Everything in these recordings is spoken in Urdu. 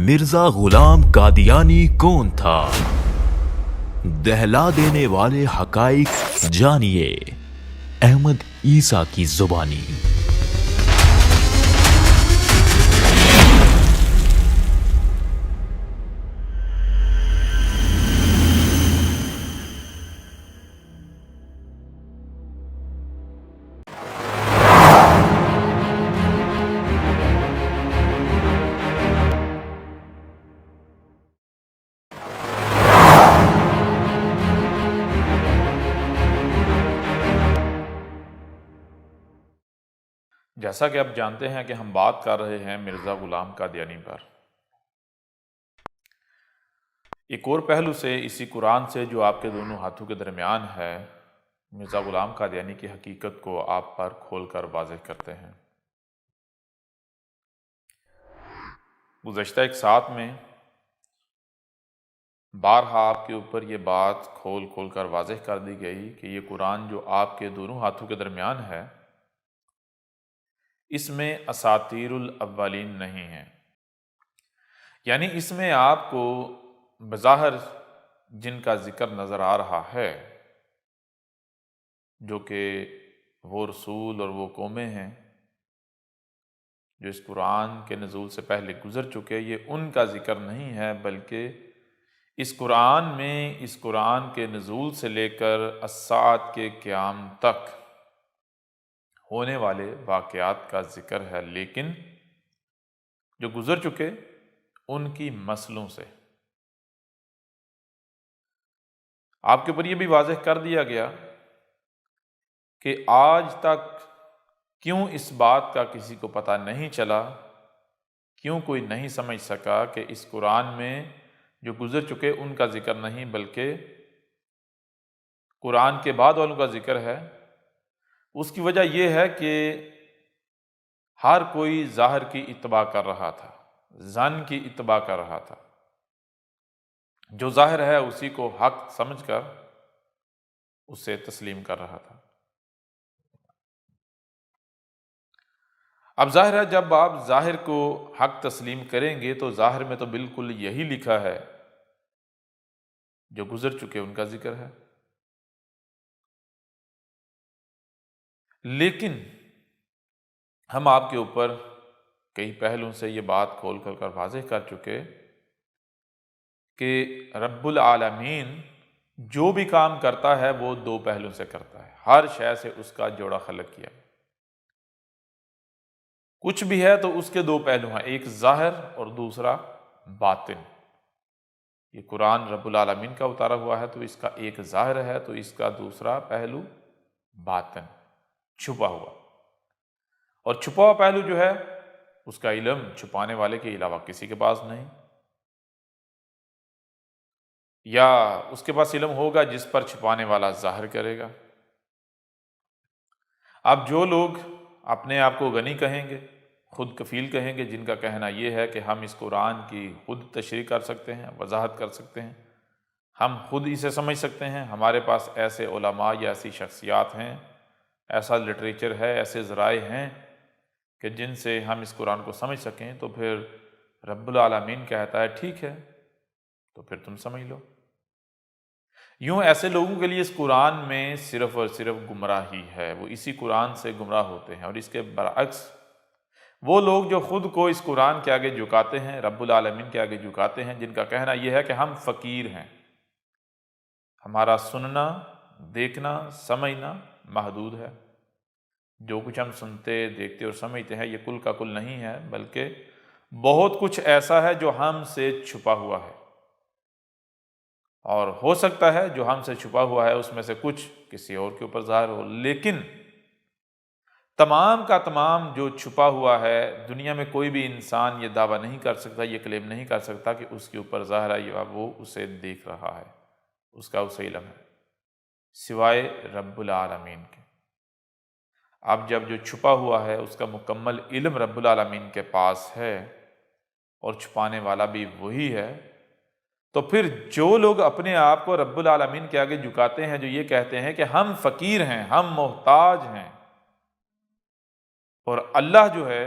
مرزا غلام قادیانی کون تھا؟ دہلا دینے والے حقائق جانیے احمد عیسیٰ کی زبانی۔ جیسا کہ آپ جانتے ہیں کہ ہم بات کر رہے ہیں مرزا غلام قادیانی پر۔ ایک اور پہلو سے اسی قرآن سے جو آپ کے دونوں ہاتھوں کے درمیان ہے، مرزا غلام قادیانی کی حقیقت کو آپ پر کھول کر واضح کرتے ہیں۔ گزشتہ ایک ساتھ میں بارہا آپ کے اوپر یہ بات کھول کر واضح کر دی گئی کہ یہ قرآن جو آپ کے دونوں ہاتھوں کے درمیان ہے، اس میں اساطیر الاولین نہیں ہے، یعنی اس میں آپ کو بظاہر جن کا ذکر نظر آ رہا ہے، جو کہ وہ رسول اور وہ قومیں ہیں جو اس قرآن کے نزول سے پہلے گزر چکے، یہ ان کا ذکر نہیں ہے، بلکہ اس قرآن میں اس قرآن کے نزول سے لے کر الساعۃ کے قیام تک ہونے والے واقعات کا ذکر ہے، لیکن جو گزر چکے ان کی مسلوں سے۔ آپ کے اوپر یہ بھی واضح کر دیا گیا کہ آج تک کیوں اس بات کا کسی کو پتہ نہیں چلا، کیوں کوئی نہیں سمجھ سکا کہ اس قرآن میں جو گزر چکے ان کا ذکر نہیں بلکہ قرآن کے بعد والوں کا ذکر ہے۔ اس کی وجہ یہ ہے کہ ہر کوئی ظاہر کی اتباع کر رہا تھا، ظن کی اتباع کر رہا تھا، جو ظاہر ہے اسی کو حق سمجھ کر اسے تسلیم کر رہا تھا۔ اب ظاہر ہے جب آپ ظاہر کو حق تسلیم کریں گے تو ظاہر میں تو بالکل یہی لکھا ہے جو گزر چکے ان کا ذکر ہے، لیکن ہم آپ کے اوپر کئی پہلوؤں سے یہ بات کھول کر واضح کر چکے کہ رب العالمین جو بھی کام کرتا ہے وہ دو پہلوؤں سے کرتا ہے، ہر شے سے اس کا جوڑا خلق کیا۔ کچھ بھی ہے تو اس کے دو پہلو ہیں، ایک ظاہر اور دوسرا باطن۔ یہ قرآن رب العالمین کا اتارا ہوا ہے تو اس کا ایک ظاہر ہے تو اس کا دوسرا پہلو باطن، چھپا ہوا۔ اور چھپا ہوا پہلو جو ہے اس کا علم چھپانے والے کے علاوہ کسی کے پاس نہیں، یا اس کے پاس علم ہوگا جس پر چھپانے والا ظاہر کرے گا۔ اب جو لوگ اپنے آپ کو غنی کہیں گے، خود کفیل کہیں گے، جن کا کہنا یہ ہے کہ ہم اس قرآن کی خود تشریح کر سکتے ہیں، وضاحت کر سکتے ہیں، ہم خود اسے سمجھ سکتے ہیں، ہمارے پاس ایسے علماء یا ایسی شخصیات ہیں، ایسا لٹریچر ہے، ایسے ذرائع ہیں کہ جن سے ہم اس قرآن کو سمجھ سکیں، تو پھر رب العالمین کہتا ہے ٹھیک ہے تو پھر تم سمجھ لو۔ یوں ایسے لوگوں کے لیے اس قرآن میں صرف اور صرف گمراہی ہے، وہ اسی قرآن سے گمراہ ہوتے ہیں۔ اور اس کے برعکس وہ لوگ جو خود کو اس قرآن کے آگے جھکاتے ہیں، رب العالمین کے آگے جھکاتے ہیں، جن کا کہنا یہ ہے کہ ہم فقیر ہیں، ہمارا سننا، دیکھنا، سمجھنا محدود ہے، جو کچھ ہم سنتے، دیکھتے اور سمجھتے ہیں یہ کل کا کل نہیں ہے، بلکہ بہت کچھ ایسا ہے جو ہم سے چھپا ہوا ہے، اور ہو سکتا ہے جو ہم سے چھپا ہوا ہے اس میں سے کچھ کسی اور کے اوپر ظاہر ہو، لیکن تمام کا تمام جو چھپا ہوا ہے دنیا میں کوئی بھی انسان یہ دعویٰ نہیں کر سکتا، یہ کلیم نہیں کر سکتا کہ اس کے اوپر ظاہر ہے یا وہ اسے دیکھ رہا ہے، اس کا اسے علم ہے، سوائے رب العالمین کے۔ اب جب جو چھپا ہوا ہے اس کا مکمل علم رب العالمین کے پاس ہے اور چھپانے والا بھی وہی ہے، تو پھر جو لوگ اپنے آپ کو رب العالمین کے آگے جھکاتے ہیں، جو یہ کہتے ہیں کہ ہم فقیر ہیں، ہم محتاج ہیں، اور اللہ جو ہے،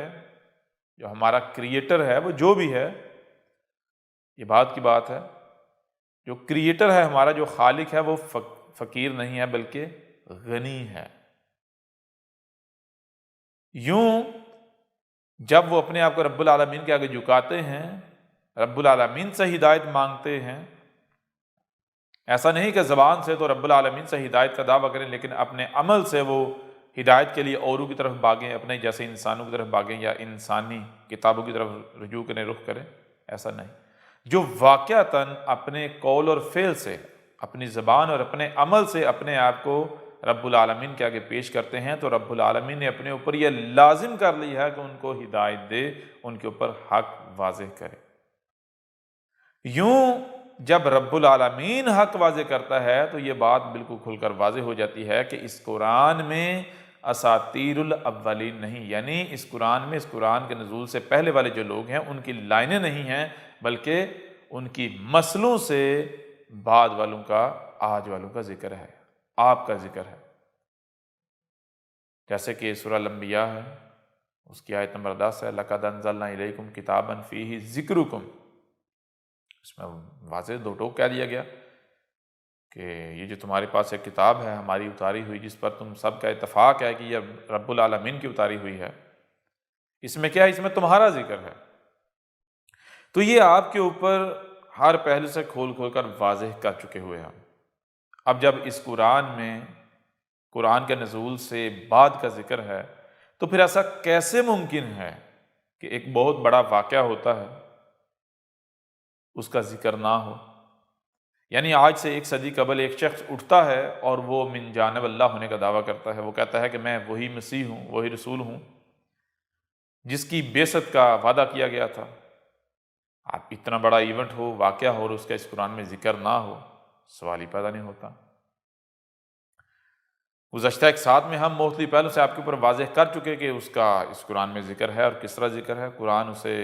جو ہمارا کریٹر ہے، وہ جو بھی ہے یہ بات کی بات ہے، جو کریٹر ہے ہمارا، جو خالق ہے، وہ فقیر نہیں ہے بلکہ غنی ہے۔ یوں جب وہ اپنے آپ کو رب العالمین کے آگے جھکاتے ہیں، رب العالمین سے ہدایت مانگتے ہیں، ایسا نہیں کہ زبان سے تو رب العالمین سے ہدایت کا دعویٰ کریں لیکن اپنے عمل سے وہ ہدایت کے لیے اوروں کی طرف بھاگیں، اپنے جیسے انسانوں کی طرف بھاگیں یا انسانی کتابوں کی طرف رجوع کریں، رخ کریں، ایسا نہیں۔ جو واقعتاً اپنے قول اور فعل سے، اپنی زبان اور اپنے عمل سے اپنے آپ کو رب العالمین کے آگے پیش کرتے ہیں، تو رب العالمین نے اپنے اوپر یہ لازم کر لی ہے کہ ان کو ہدایت دے، ان کے اوپر حق واضح کرے۔ یوں جب رب العالمین حق واضح کرتا ہے تو یہ بات بالکل کھل کر واضح ہو جاتی ہے کہ اس قرآن میں اساطیر الاولین نہیں، یعنی اس قرآن کے نزول سے پہلے والے جو لوگ ہیں ان کی لائنیں نہیں ہیں، بلکہ ان کی مسلوں سے بعد والوں کا، آج والوں کا ذکر ہے، آپ کا ذکر ہے۔ جیسے کہ سورہ الانبیاء ہے، اس کی آیت نمبر 10 ہے، لَقَدْ أَنزَلْنَا إِلَيْكُمْ كِتَابًا فِيهِ ذِكْرُكُمْ۔ اس میں واضح دو ٹوک کہہ دیا گیا کہ یہ جو تمہارے پاس ایک کتاب ہے ہماری اتاری ہوئی، جس پر تم سب کا اتفاق ہے کہ یہ رب العالمین کی اتاری ہوئی ہے، اس میں کیا ہے؟ اس میں تمہارا ذکر ہے۔ تو یہ آپ کے اوپر ہر پہلو سے کھول کھول کر واضح کر چکے ہوئے ہیں۔ اب جب اس قرآن میں قرآن کے نزول سے بعد کا ذکر ہے تو پھر ایسا کیسے ممکن ہے کہ ایک بہت بڑا واقعہ ہوتا ہے اس کا ذکر نہ ہو؟ یعنی آج سے 1 صدی قبل ایک شخص اٹھتا ہے اور وہ من جانب اللہ ہونے کا دعویٰ کرتا ہے، وہ کہتا ہے کہ میں وہی مسیح ہوں، وہی رسول ہوں جس کی بعثت کا وعدہ کیا گیا تھا۔ آپ اتنا بڑا ایونٹ ہو، واقعہ ہو، اور اس کا اس قرآن میں ذکر نہ ہو، سوال ہی پیدا نہیں ہوتا۔ گزشتہ ایک ساتھ میں ہم مختلف پہلو سے آپ کے اوپر واضح کر چکے کہ اس کا اس قرآن میں ذکر ہے اور کس طرح ذکر ہے۔ قرآن اسے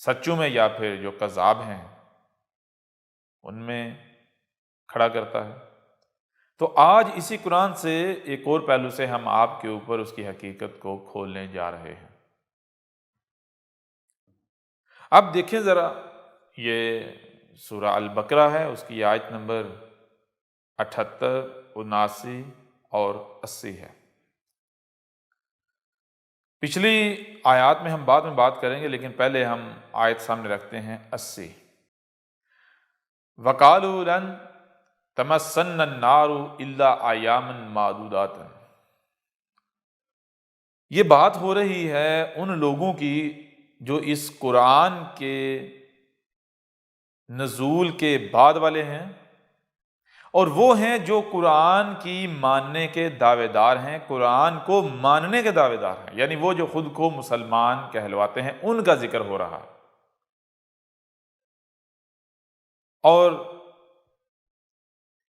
سچوں میں یا پھر جو کذاب ہیں ان میں کھڑا کرتا ہے۔ تو آج اسی قرآن سے ایک اور پہلو سے ہم آپ کے اوپر اس کی حقیقت کو کھولنے جا رہے ہیں۔ اب دیکھیں ذرا، یہ سورہ البقرہ ہے، اس کی آیت نمبر 78، 79 اور 80 ہے۔ پچھلی آیات میں ہم بعد میں بات کریں گے، لیکن پہلے ہم آیت سامنے رکھتے ہیں 80۔ وَقَالُوا لَن تَمَسَّنَّ النَّارُ إِلَّا أَيَّامًا مَّعْدُودَاتًا۔ یہ بات ہو رہی ہے ان لوگوں کی جو اس قرآن کے نزول کے بعد والے ہیں، اور وہ ہیں جو قرآن کی ماننے کے دعوے دار ہیں، قرآن کو ماننے کے دعوے دار ہیں، یعنی وہ جو خود کو مسلمان کہلواتے ہیں، ان کا ذکر ہو رہا ہے۔ اور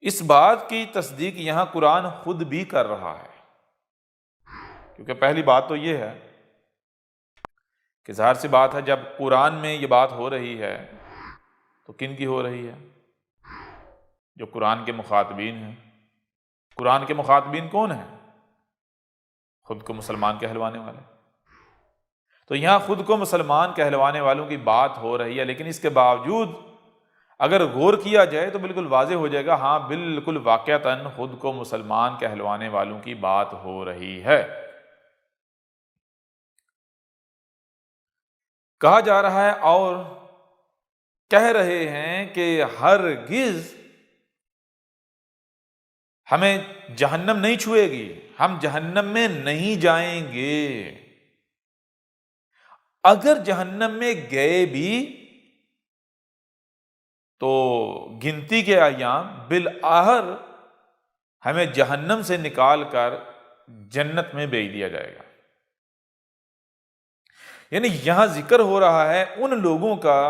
اس بات کی تصدیق یہاں قرآن خود بھی کر رہا ہے، کیونکہ پہلی بات تو یہ ہے کہ ظاہر سی بات ہے جب قرآن میں یہ بات ہو رہی ہے تو کن کی ہو رہی ہے؟ جو قرآن کے مخاطبین ہیں۔ قرآن کے مخاطبین کون ہیں؟ خود کو مسلمان کہلوانے والے۔ تو یہاں خود کو مسلمان کہلوانے والوں کی بات ہو رہی ہے، لیکن اس کے باوجود اگر غور کیا جائے تو بالکل واضح ہو جائے گا، ہاں بالکل واقعتاً خود کو مسلمان کہلوانے والوں کی بات ہو رہی ہے۔ کہا جا رہا ہے اور کہہ رہے ہیں کہ ہرگز ہمیں جہنم نہیں چھوئے گی، ہم جہنم میں نہیں جائیں گے۔ اگر جہنم میں گئے بھی تو گنتی کے ایام بالآخر ہمیں جہنم سے نکال کر جنت میں بھیج دیا جائے گا۔ یعنی یہاں ذکر ہو رہا ہے ان لوگوں کا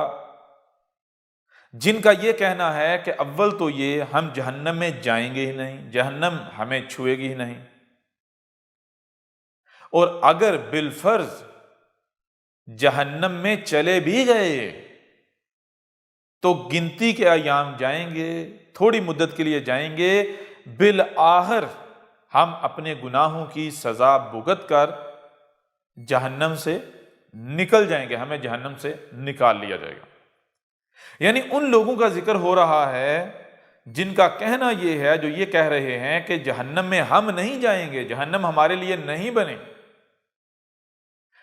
جن کا یہ کہنا ہے کہ اول تو یہ ہم جہنم میں جائیں گے ہی نہیں، جہنم ہمیں چھوئے گی ہی نہیں، اور اگر بالفرض جہنم میں چلے بھی گئے تو گنتی کے ایام جائیں گے، تھوڑی مدت کے لیے جائیں گے، بالآخر ہم اپنے گناہوں کی سزا بھگت کر جہنم سے نکل جائیں گے، ہمیں جہنم سے نکال لیا جائے گا۔ یعنی ان لوگوں کا ذکر ہو رہا ہے جن کا کہنا یہ ہے، جو یہ کہہ رہے ہیں کہ جہنم میں ہم نہیں جائیں گے، جہنم ہمارے لیے نہیں بنے،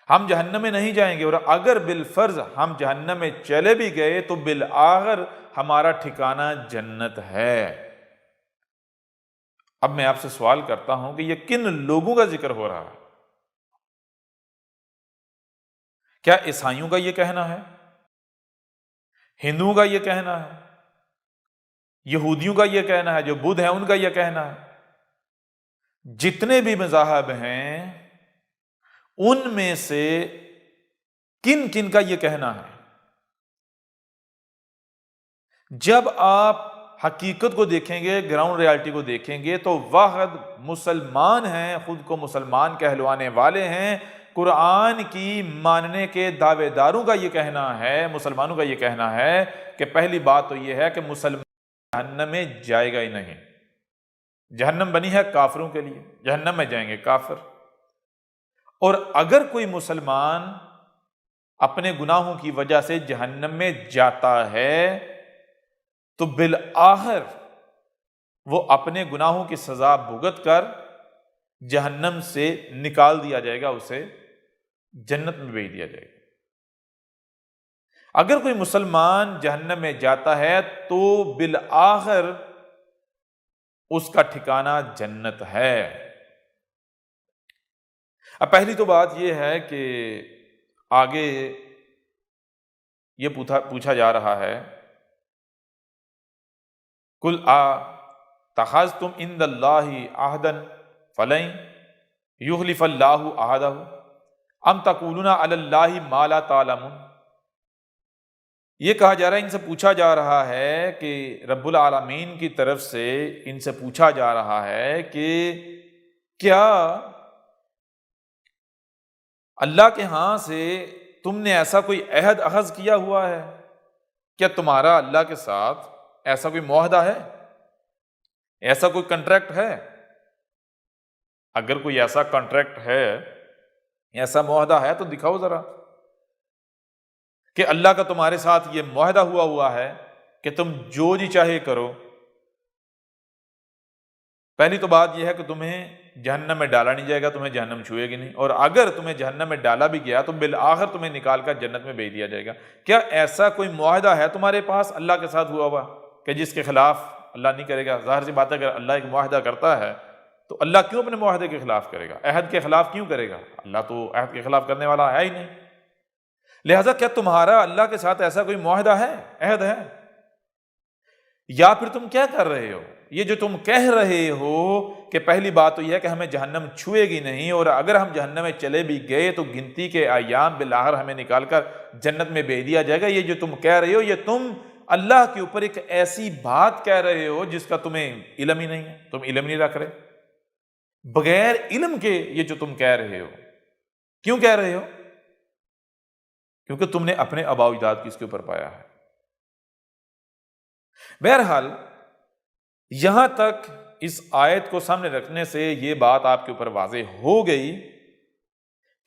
ہم جہنم میں نہیں جائیں گے، اور اگر بالفرض ہم جہنم میں چلے بھی گئے تو بالآخر ہمارا ٹھکانہ جنت ہے۔ اب میں آپ سے سوال کرتا ہوں کہ یہ کن لوگوں کا ذکر ہو رہا ہے؟ کیا عیسائیوں کا یہ کہنا ہے؟ ہندوؤں کا یہ کہنا ہے؟ یہودیوں کا یہ کہنا ہے؟ جو بدھ ہیں ان کا یہ کہنا ہے؟ جتنے بھی مذاہب ہیں ان میں سے کن کن کا یہ کہنا ہے؟ جب آپ حقیقت کو دیکھیں گے، گراؤنڈ ریالٹی کو دیکھیں گے، تو واحد مسلمان ہیں، خود کو مسلمان کہلوانے والے ہیں، قرآن کی ماننے کے دعوے داروں کا یہ کہنا ہے، مسلمانوں کا یہ کہنا ہے کہ پہلی بات تو یہ ہے کہ مسلمان جہنم میں جائے گا ہی نہیں۔ جہنم بنی ہے کافروں کے لیے، جہنم میں جائیں گے کافر۔ اور اگر کوئی مسلمان اپنے گناہوں کی وجہ سے جہنم میں جاتا ہے تو بالآخر وہ اپنے گناہوں کی سزا بھگت کر جہنم سے نکال دیا جائے گا، اسے جنت میں بھیج دیا جائے گا۔ اگر کوئی مسلمان جہنم میں جاتا ہے تو بالآخر اس کا ٹھکانہ جنت ہے۔ اب پہلی تو بات یہ ہے کہ آگے یہ پوچھا جا رہا ہے، قُلْ اتَّخَذْتُمْ عِندَ اللَّهِ عَهْدًا فَلَن يُخْلِفَ اللَّهُ عَهْدَهُ أَمْ تَقُولُونَ عَلَى اللَّهِ مَا لَا تَعْلَمُونَ۔ یہ کہا جا رہا ہے، ان سے پوچھا جا رہا ہے کہ رب العالمین کی طرف سے ان سے پوچھا جا رہا ہے کہ کیا اللہ کے ہاں سے تم نے ایسا کوئی عہد اخذ کیا ہوا ہے؟ کیا تمہارا اللہ کے ساتھ ایسا کوئی معاہدہ ہے، ایسا کوئی کنٹریکٹ ہے؟ اگر کوئی ایسا کنٹریکٹ ہے، ایسا معاہدہ ہے تو دکھاؤ ذرا کہ اللہ کا تمہارے ساتھ یہ معاہدہ ہوا ہے کہ تم جو جی چاہے کرو۔ پہلی تو بات یہ ہے کہ تمہیں جہنم میں ڈالا نہیں جائے گا، تمہیں جہنم چھوئے گی نہیں، اور اگر تمہیں جہنم میں ڈالا بھی گیا تو بالآخر تمہیں نکال کر جنت میں بھیج دیا جائے گا۔ کیا ایسا کوئی معاہدہ ہے تمہارے پاس اللہ کے ساتھ ہوا کہ جس کے خلاف اللہ نہیں کرے گا؟ ظاہر سی بات ہے، اگر اللہ ایک معاہدہ کرتا ہے تو اللہ کیوں اپنے معاہدے کے خلاف کرے گا؟ عہد کے خلاف کیوں کرے گا؟ اللہ تو عہد کے خلاف کرنے والا ہے ہی نہیں۔ لہذا کیا تمہارا اللہ کے ساتھ ایسا کوئی معاہدہ ہے، عہد ہے؟ یا پھر تم کیا کر رہے ہو؟ یہ جو تم کہہ رہے ہو کہ پہلی بات تو یہ ہے کہ ہمیں جہنم چھوئے گی نہیں، اور اگر ہم جہنم میں چلے بھی گئے تو گنتی کے ایام بالآخر ہمیں نکال کر جنت میں بھیج دیا جائے گا، یہ جو تم کہہ رہے ہو یہ تم اللہ کے اوپر ایک ایسی بات کہہ رہے ہو جس کا تمہیں علم ہی نہیں ہے، تم علم نہیں رکھ رہے، بغیر علم کے یہ جو تم کہہ رہے ہو۔ کیوں کہہ رہے ہو؟ کیونکہ تم نے اپنے آباء و اجداد کی اس کے اوپر پایا ہے۔ بہرحال یہاں تک اس آیت کو سامنے رکھنے سے یہ بات آپ کے اوپر واضح ہو گئی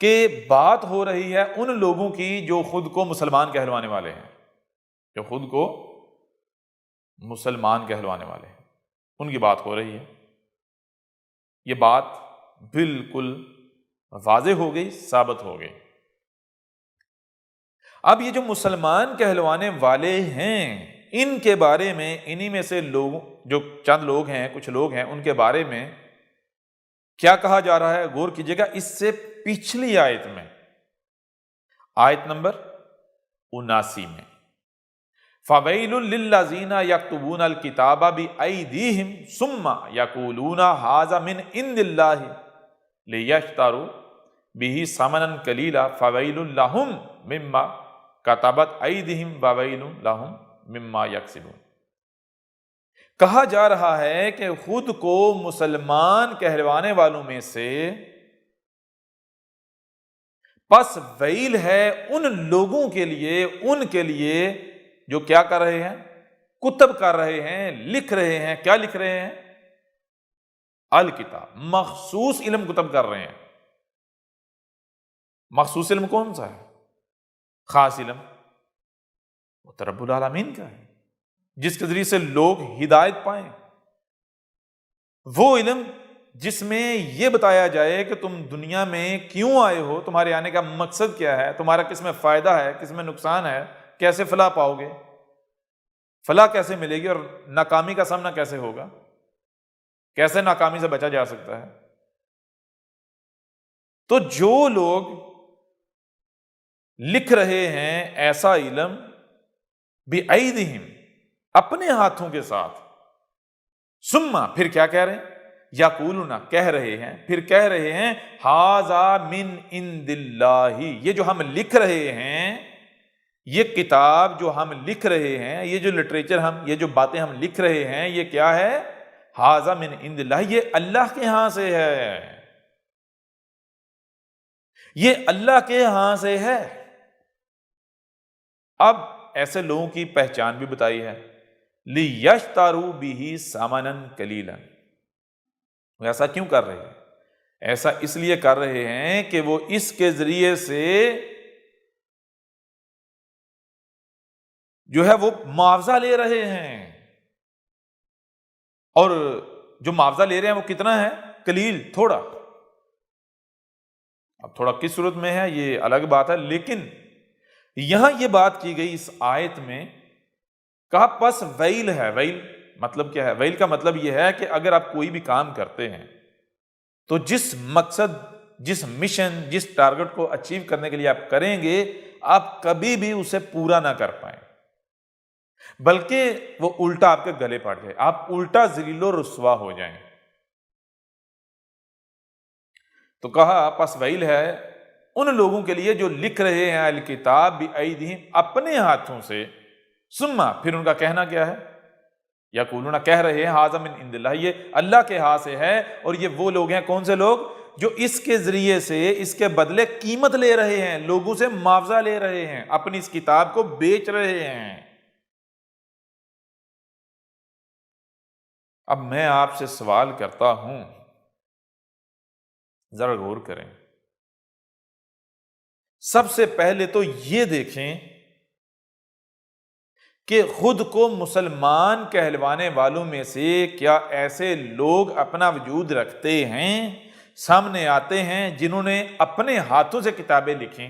کہ بات ہو رہی ہے ان لوگوں کی جو خود کو مسلمان کہلوانے والے ہیں، جو خود کو مسلمان کہلوانے والے ہیں، ان کی بات ہو رہی ہے۔ یہ بات بالکل واضح ہو گئی، ثابت ہو گئی۔ اب یہ جو مسلمان کہلوانے والے ہیں، ان کے بارے میں انہی میں سے لوگ، جو چند لوگ ہیں، کچھ لوگ ہیں، ان کے بارے میں کیا کہا جا رہا ہے؟ غور کیجئے گا۔ اس سے پچھلی آیت میں، آیت نمبر 79 میں، فَوَيْلٌ لِّلَّذِينَ يَكْتُبُونَ الْكِتَابَ بِأَيْدِيهِمْ ثُمَّ يَقُولُونَ هَٰذَا مِنْ عِندِ اللَّهِ لِيَشْتَرُوا بِهِ ثَمَنًا قَلِيلًا فَوَيْلٌ لَّهُم مِّمَّا كَتَبَتْ أَيْدِيهِمْ وَوَيْلٌ لَّهُم مِّمَّا يَكْسِبُونَ۔ کہا جا رہا ہے کہ خود کو مسلمان کہلوانے والوں میں سے پس ویل ہے ان لوگوں کے لیے، ان کے لیے جو کیا کر رہے ہیں؟ کتب کر رہے ہیں، لکھ رہے ہیں۔ کیا لکھ رہے ہیں؟ الکتاب، مخصوص علم کتب کر رہے ہیں۔ مخصوص علم کون سا ہے؟ خاص علم۔ وہ تو رب العالمین کا ہے، جس کے ذریعے سے لوگ ہدایت پائیں، وہ علم جس میں یہ بتایا جائے کہ تم دنیا میں کیوں آئے ہو، تمہارے آنے کا مقصد کیا ہے، تمہارا کس میں فائدہ ہے، کس میں نقصان ہے، کیسے فلاح پاؤ گے، فلاح کیسے ملے گی، اور ناکامی کا سامنا کیسے ہوگا، کیسے ناکامی سے بچا جا سکتا ہے۔ تو جو لوگ لکھ رہے ہیں ایسا علم بِأَيْدِهِمْ، اپنے ہاتھوں کے ساتھ، ثم پھر کیا کہہ رہے ہیں، یقولون کہہ رہے ہیں، پھر کہہ رہے ہیں ھذا من عند اللہ، یہ جو ہم لکھ رہے ہیں، یہ کتاب جو ہم لکھ رہے ہیں، یہ جو لٹریچر یہ جو باتیں ہم لکھ رہے ہیں، یہ کیا ہے، ھذا من عند اللہ، یہ اللہ کے ہاں سے ہے، یہ اللہ کے ہاں سے ہے۔ اب ایسے لوگوں کی پہچان بھی بتائی ہے، لِيَشْتَرُوا بِهِ ثَمَنًا قَلِيلًا، وہ ایسا کیوں کر رہے ہیں؟ ایسا اس لیے کر رہے ہیں کہ وہ اس کے ذریعے سے جو ہے وہ معاوضہ لے رہے ہیں، اور جو معاوضہ لے رہے ہیں وہ کتنا ہے، قلیل، تھوڑا۔ اب تھوڑا کس صورت میں ہے یہ الگ بات ہے، لیکن یہاں یہ بات کی گئی اس آیت میں، کہا پس ویل ہے۔ ویل مطلب کیا ہے؟ ویل کا مطلب یہ ہے کہ اگر آپ کوئی بھی کام کرتے ہیں تو جس مقصد، جس مشن، جس ٹارگٹ کو اچیو کرنے کے لیے آپ کریں گے، آپ کبھی بھی اسے پورا نہ کر پائیں، بلکہ وہ الٹا آپ کے گلے پڑ جائے، آپ الٹا ذلیل و رسوا ہو جائیں۔ تو کہا پس ویل ہے ان لوگوں کے لیے جو لکھ رہے ہیں الکتاب بِأَيْدِهِمْ، اپنے ہاتھوں سے، ثم پھر ان کا کہنا کیا ہے، یقولون کہہ رہے ہیں ھذا من عند اللہ، یہ اللہ کے ہاں سے ہے، اور یہ وہ لوگ ہیں، کون سے لوگ، جو اس کے ذریعے سے، اس کے بدلے قیمت لے رہے ہیں، لوگوں سے معاوضہ لے رہے ہیں، اپنی اس کتاب کو بیچ رہے ہیں۔ اب میں آپ سے سوال کرتا ہوں، ذرا غور کریں، سب سے پہلے تو یہ دیکھیں کہ خود کو مسلمان کہلوانے والوں میں سے کیا ایسے لوگ اپنا وجود رکھتے ہیں، سامنے آتے ہیں، جنہوں نے اپنے ہاتھوں سے کتابیں لکھیں،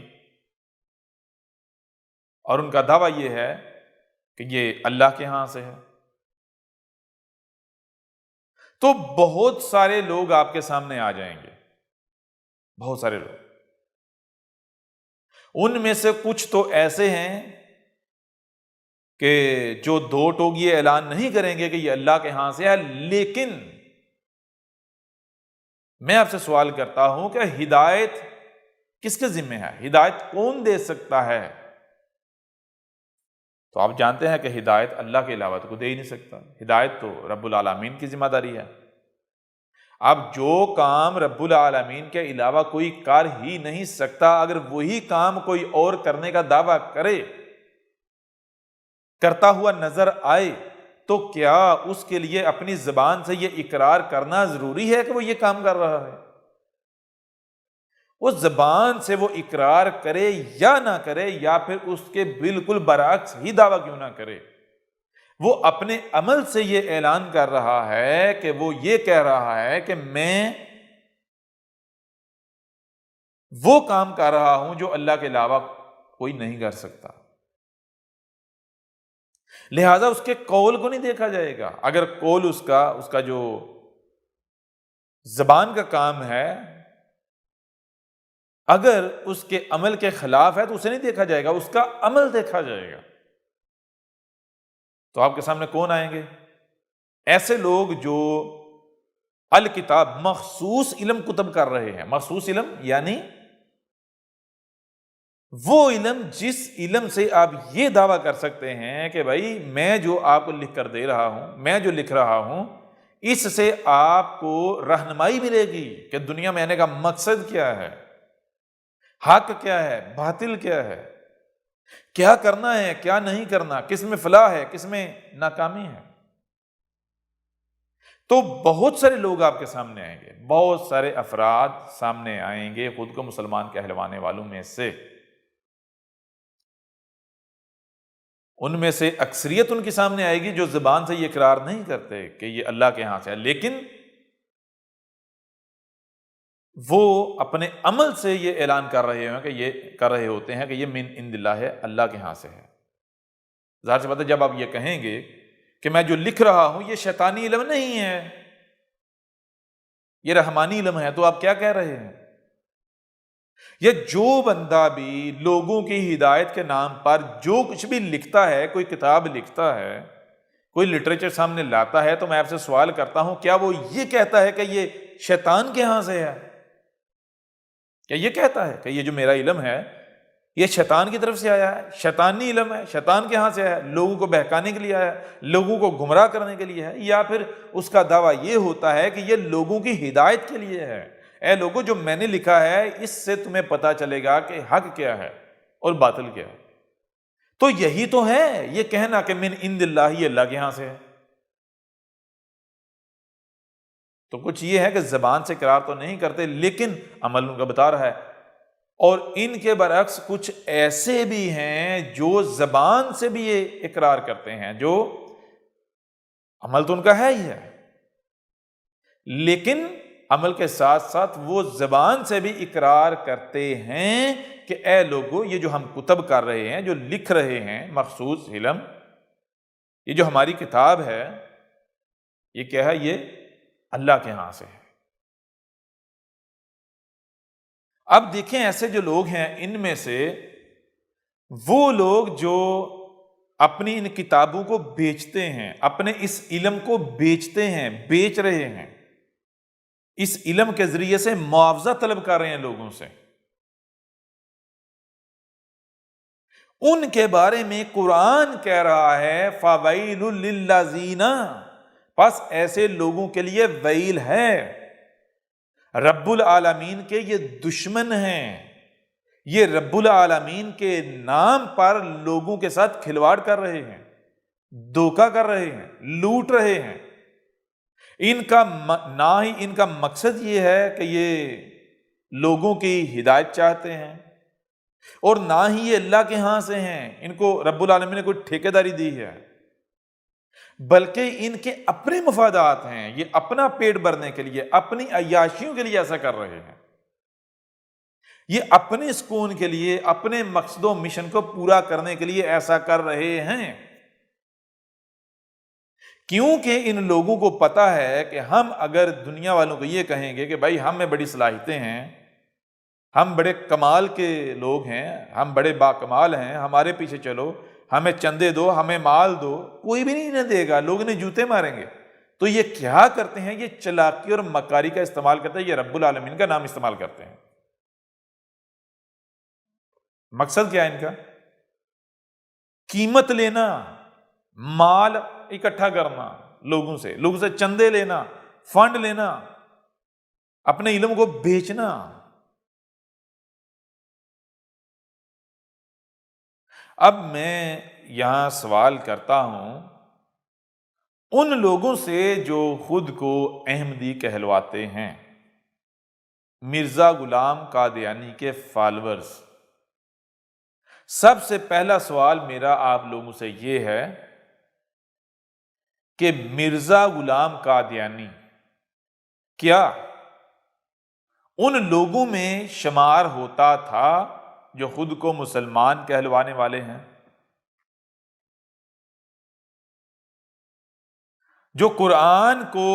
اور ان کا دعویٰ یہ ہے کہ یہ اللہ کے ہاں سے ہے۔ تو بہت سارے لوگ آپ کے سامنے آ جائیں گے، بہت سارے لوگ، ان میں سے کچھ تو ایسے ہیں کہ جو دو ٹوک یہ اعلان نہیں کریں گے کہ یہ اللہ کے ہاں سے ہے، لیکن میں آپ سے سوال کرتا ہوں کہ ہدایت کس کے ذمہ ہے، ہدایت کون دے سکتا ہے؟ تو آپ جانتے ہیں کہ ہدایت اللہ کے علاوہ تو کوئی دے ہی نہیں سکتا، ہدایت تو رب العالمین کی ذمہ داری ہے۔ اب جو کام رب العالمین کے علاوہ کوئی کر ہی نہیں سکتا، اگر وہی کام کوئی اور کرنے کا دعویٰ کرے، کرتا ہوا نظر آئے، تو کیا اس کے لیے اپنی زبان سے یہ اقرار کرنا ضروری ہے کہ وہ یہ کام کر رہا ہے؟ وہ زبان سے وہ اقرار کرے یا نہ کرے، یا پھر اس کے بالکل برعکس ہی دعویٰ کیوں نہ کرے، وہ اپنے عمل سے یہ اعلان کر رہا ہے کہ وہ یہ کہہ رہا ہے کہ میں وہ کام کر رہا ہوں جو اللہ کے علاوہ کوئی نہیں کر سکتا، لہذا اس کے قول کو نہیں دیکھا جائے گا۔ اگر قول اس کا جو زبان کا کام ہے، اگر اس کے عمل کے خلاف ہے تو اسے نہیں دیکھا جائے گا، اس کا عمل دیکھا جائے گا۔ تو آپ کے سامنے کون آئیں گے؟ ایسے لوگ جو الکتاب، مخصوص علم کتب کر رہے ہیں۔ مخصوص علم یعنی وہ علم جس علم سے آپ یہ دعویٰ کر سکتے ہیں کہ بھائی میں جو آپ کو لکھ کر دے رہا ہوں، میں جو لکھ رہا ہوں، اس سے آپ کو رہنمائی ملے گی کہ دنیا میں آنے کا مقصد کیا ہے، حق کیا ہے، باطل کیا ہے، کیا کرنا ہے، کیا نہیں کرنا، کس میں فلاح ہے، کس میں ناکامی ہے۔ تو بہت سارے لوگ آپ کے سامنے آئیں گے، بہت سارے افراد سامنے آئیں گے خود کو مسلمان کہلوانے والوں میں سے۔ ان میں سے اکثریت ان کے سامنے آئے گی جو زبان سے یہ اقرار نہیں کرتے کہ یہ اللہ کے ہاں سے ہے، لیکن وہ اپنے عمل سے یہ اعلان کر رہے ہیں کہ یہ من عند اللہ ہے، اللہ کے ہاں سے ہے۔ ظاہر سی بات ہے، جب آپ یہ کہیں گے کہ میں جو لکھ رہا ہوں یہ شیطانی علم نہیں ہے، یہ رحمانی علم ہے، تو آپ کیا کہہ رہے ہیں؟ یہ جو بندہ بھی لوگوں کی ہدایت کے نام پر جو کچھ بھی لکھتا ہے، کوئی کتاب لکھتا ہے، کوئی لٹریچر سامنے لاتا ہے، تو میں آپ سے سوال کرتا ہوں، کیا وہ یہ کہتا ہے کہ یہ شیطان کے ہاں سے ہے؟ کیا یہ کہتا ہے کہ یہ جو میرا علم ہے یہ شیطان کی طرف سے آیا ہے، شیطانی علم ہے، شیطان کے ہاں سے ہے، لوگوں کو بہکانے کے لیے آیا ہے، لوگوں کو گمراہ کرنے کے لیے ہے؟ یا پھر اس کا دعویٰ یہ ہوتا ہے کہ یہ لوگوں کی ہدایت کے لیے ہے، اے لوگوں جو میں نے لکھا ہے اس سے تمہیں پتہ چلے گا کہ حق کیا ہے اور باطل کیا ہے؟ تو یہی تو ہے یہ کہنا کہ من عند اللہ، یہ اللہ کے ہاں سے ہے۔ تو کچھ یہ ہے کہ زبان سے اقرار تو نہیں کرتے لیکن عمل ان کا بتا رہا ہے، اور ان کے برعکس کچھ ایسے بھی ہیں جو زبان سے بھی یہ اقرار کرتے ہیں، جو عمل تو ان کا ہے ہی ہے، لیکن عمل کے ساتھ ساتھ وہ زبان سے بھی اقرار کرتے ہیں کہ اے لوگو یہ جو ہم کتب کر رہے ہیں، جو لکھ رہے ہیں مخصوص علم، یہ جو ہماری کتاب ہے، یہ کیا ہے؟ یہ اللہ کے ہاں سے ہے۔ اب دیکھیں ایسے جو لوگ ہیں، ان میں سے وہ لوگ جو اپنی ان کتابوں کو بیچتے ہیں، اپنے اس علم کو بیچتے ہیں، بیچ رہے ہیں، اس علم کے ذریعے سے معاوضہ طلب کر رہے ہیں لوگوں سے، ان کے بارے میں قرآن کہہ رہا ہے فَوَيْلٌ لِّلَّذِينَ، پس ایسے لوگوں کے لیے ویل ہے، رب العالمین کے یہ دشمن ہیں، یہ رب العالمین کے نام پر لوگوں کے ساتھ کھلواڑ کر رہے ہیں، دھوکہ کر رہے ہیں، لوٹ رہے ہیں۔ نہ ہی ان کا مقصد یہ ہے کہ یہ لوگوں کی ہدایت چاہتے ہیں، اور نہ ہی یہ اللہ کے ہاں سے ہیں، ان کو رب العالمین نے کوئی ٹھیکیداری دی ہے، بلکہ ان کے اپنے مفادات ہیں، یہ اپنا پیٹ بھرنے کے لیے، اپنی عیاشیوں کے لیے ایسا کر رہے ہیں، یہ اپنے سکون کے لیے، اپنے مقصد و مشن کو پورا کرنے کے لیے ایسا کر رہے ہیں، کیونکہ ان لوگوں کو پتا ہے کہ ہم اگر دنیا والوں کو یہ کہیں گے کہ بھائی ہم میں بڑی صلاحیتیں ہیں، ہم بڑے کمال کے لوگ ہیں، ہم بڑے باکمال ہیں، ہمارے پیچھے چلو، ہمیں چندے دو، ہمیں مال دو، کوئی بھی نہیں دے گا، لوگ انہیں جوتے ماریں گے۔ تو یہ کیا کرتے ہیں؟ یہ چلاکی اور مکاری کا استعمال کرتے ہیں، یہ رب العالمین کا نام استعمال کرتے ہیں۔ مقصد کیا ہے ان کا؟ قیمت لینا، مال اکٹھا کرنا، لوگوں سے چندے لینا، فنڈ لینا، اپنے علم کو بیچنا۔ اب میں یہاں سوال کرتا ہوں ان لوگوں سے جو خود کو احمدی کہلواتے ہیں، مرزا غلام قادیانی کے فالورز، سب سے پہلا سوال میرا آپ لوگوں سے یہ ہے کہ مرزا غلام قادیانی کیا ان لوگوں میں شمار ہوتا تھا جو خود کو مسلمان کہلوانے والے ہیں، جو قرآن کو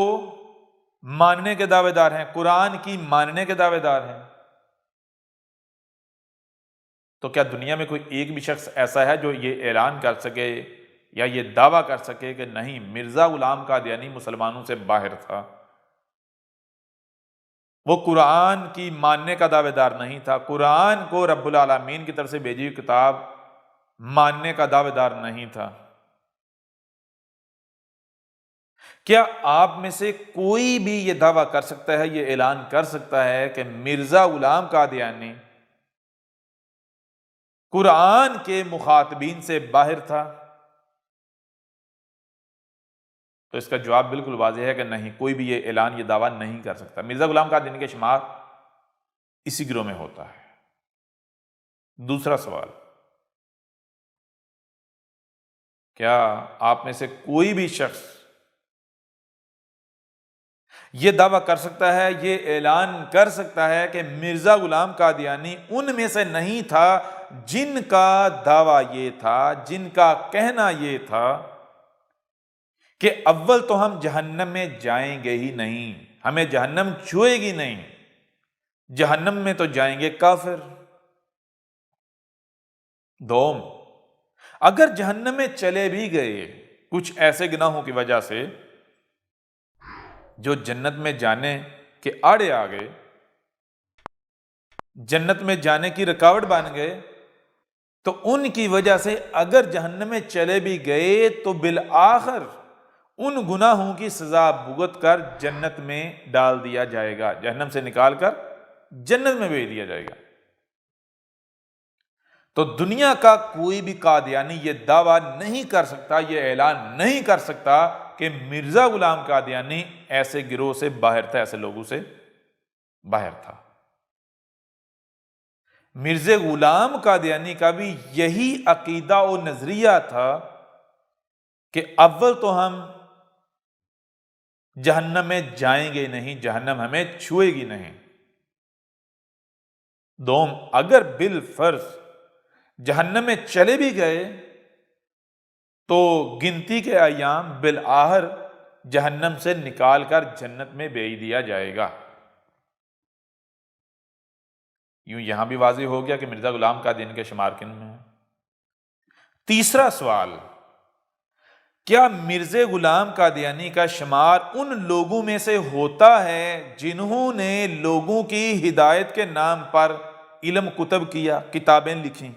ماننے کے دعوے دار ہیں، قرآن کی ماننے کے دعوے دار ہیں؟ تو کیا دنیا میں کوئی ایک بھی شخص ایسا ہے جو یہ اعلان کر سکے یا یہ دعویٰ کر سکے کہ نہیں، مرزا غلام قادیانی مسلمانوں سے باہر تھا، وہ قرآن کی ماننے کا دعوے دار نہیں تھا، قرآن کو رب العالمین کی طرف سے بھیجی ہوئی کتاب ماننے کا دعوے دار نہیں تھا؟ کیا آپ میں سے کوئی بھی یہ دعویٰ کر سکتا ہے، یہ اعلان کر سکتا ہے کہ مرزا غلام قادیانی قرآن کے مخاطبین سے باہر تھا؟ تو اس کا جواب بالکل واضح ہے کہ نہیں، کوئی بھی یہ اعلان، یہ دعویٰ نہیں کر سکتا۔ مرزا غلام قادیانی کا شمار اسی گروہ میں ہوتا ہے۔ دوسرا سوال، کیا آپ میں سے کوئی بھی شخص یہ دعویٰ کر سکتا ہے، یہ اعلان کر سکتا ہے کہ مرزا غلام قادیانی ان میں سے نہیں تھا جن کا دعویٰ یہ تھا، جن کا کہنا یہ تھا کہ اول تو ہم جہنم میں جائیں گے ہی نہیں، ہمیں جہنم چھوئے گی نہیں، جہنم میں تو جائیں گے کافر۔ دوم، اگر جہنم میں چلے بھی گئے کچھ ایسے گناہوں کی وجہ سے جو جنت میں جانے کے آڑے آ گئے، جنت میں جانے کی رکاوٹ بن گئے، تو ان کی وجہ سے اگر جہنم میں چلے بھی گئے تو بالآخر ان گناہوں کی سزا بھگت کر جنت میں ڈال دیا جائے گا، جہنم سے نکال کر جنت میں بھیج دیا جائے گا۔ تو دنیا کا کوئی بھی قادیانی یہ دعویٰ نہیں کر سکتا، یہ اعلان نہیں کر سکتا کہ مرزا غلام قادیانی ایسے گروہ سے باہر تھا، ایسے لوگوں سے باہر تھا۔ مرزا غلام قادیانی کا بھی یہی عقیدہ و نظریہ تھا کہ اول تو ہم جہنم میں جائیں گے نہیں، جہنم ہمیں چھوئے گی نہیں۔ دوم، اگر بالفرض جہنم میں چلے بھی گئے تو گنتی کے ایام بالآخر جہنم سے نکال کر جنت میں بھیج دیا جائے گا۔ یوں یہاں بھی واضح ہو گیا کہ مرزا غلام قادیانی کے شمار کن میں ہے۔ تیسرا سوال، کیا مرزا غلام قادیانی کا شمار ان لوگوں میں سے ہوتا ہے جنہوں نے لوگوں کی ہدایت کے نام پر علم کتب کیا، کتابیں لکھیں؟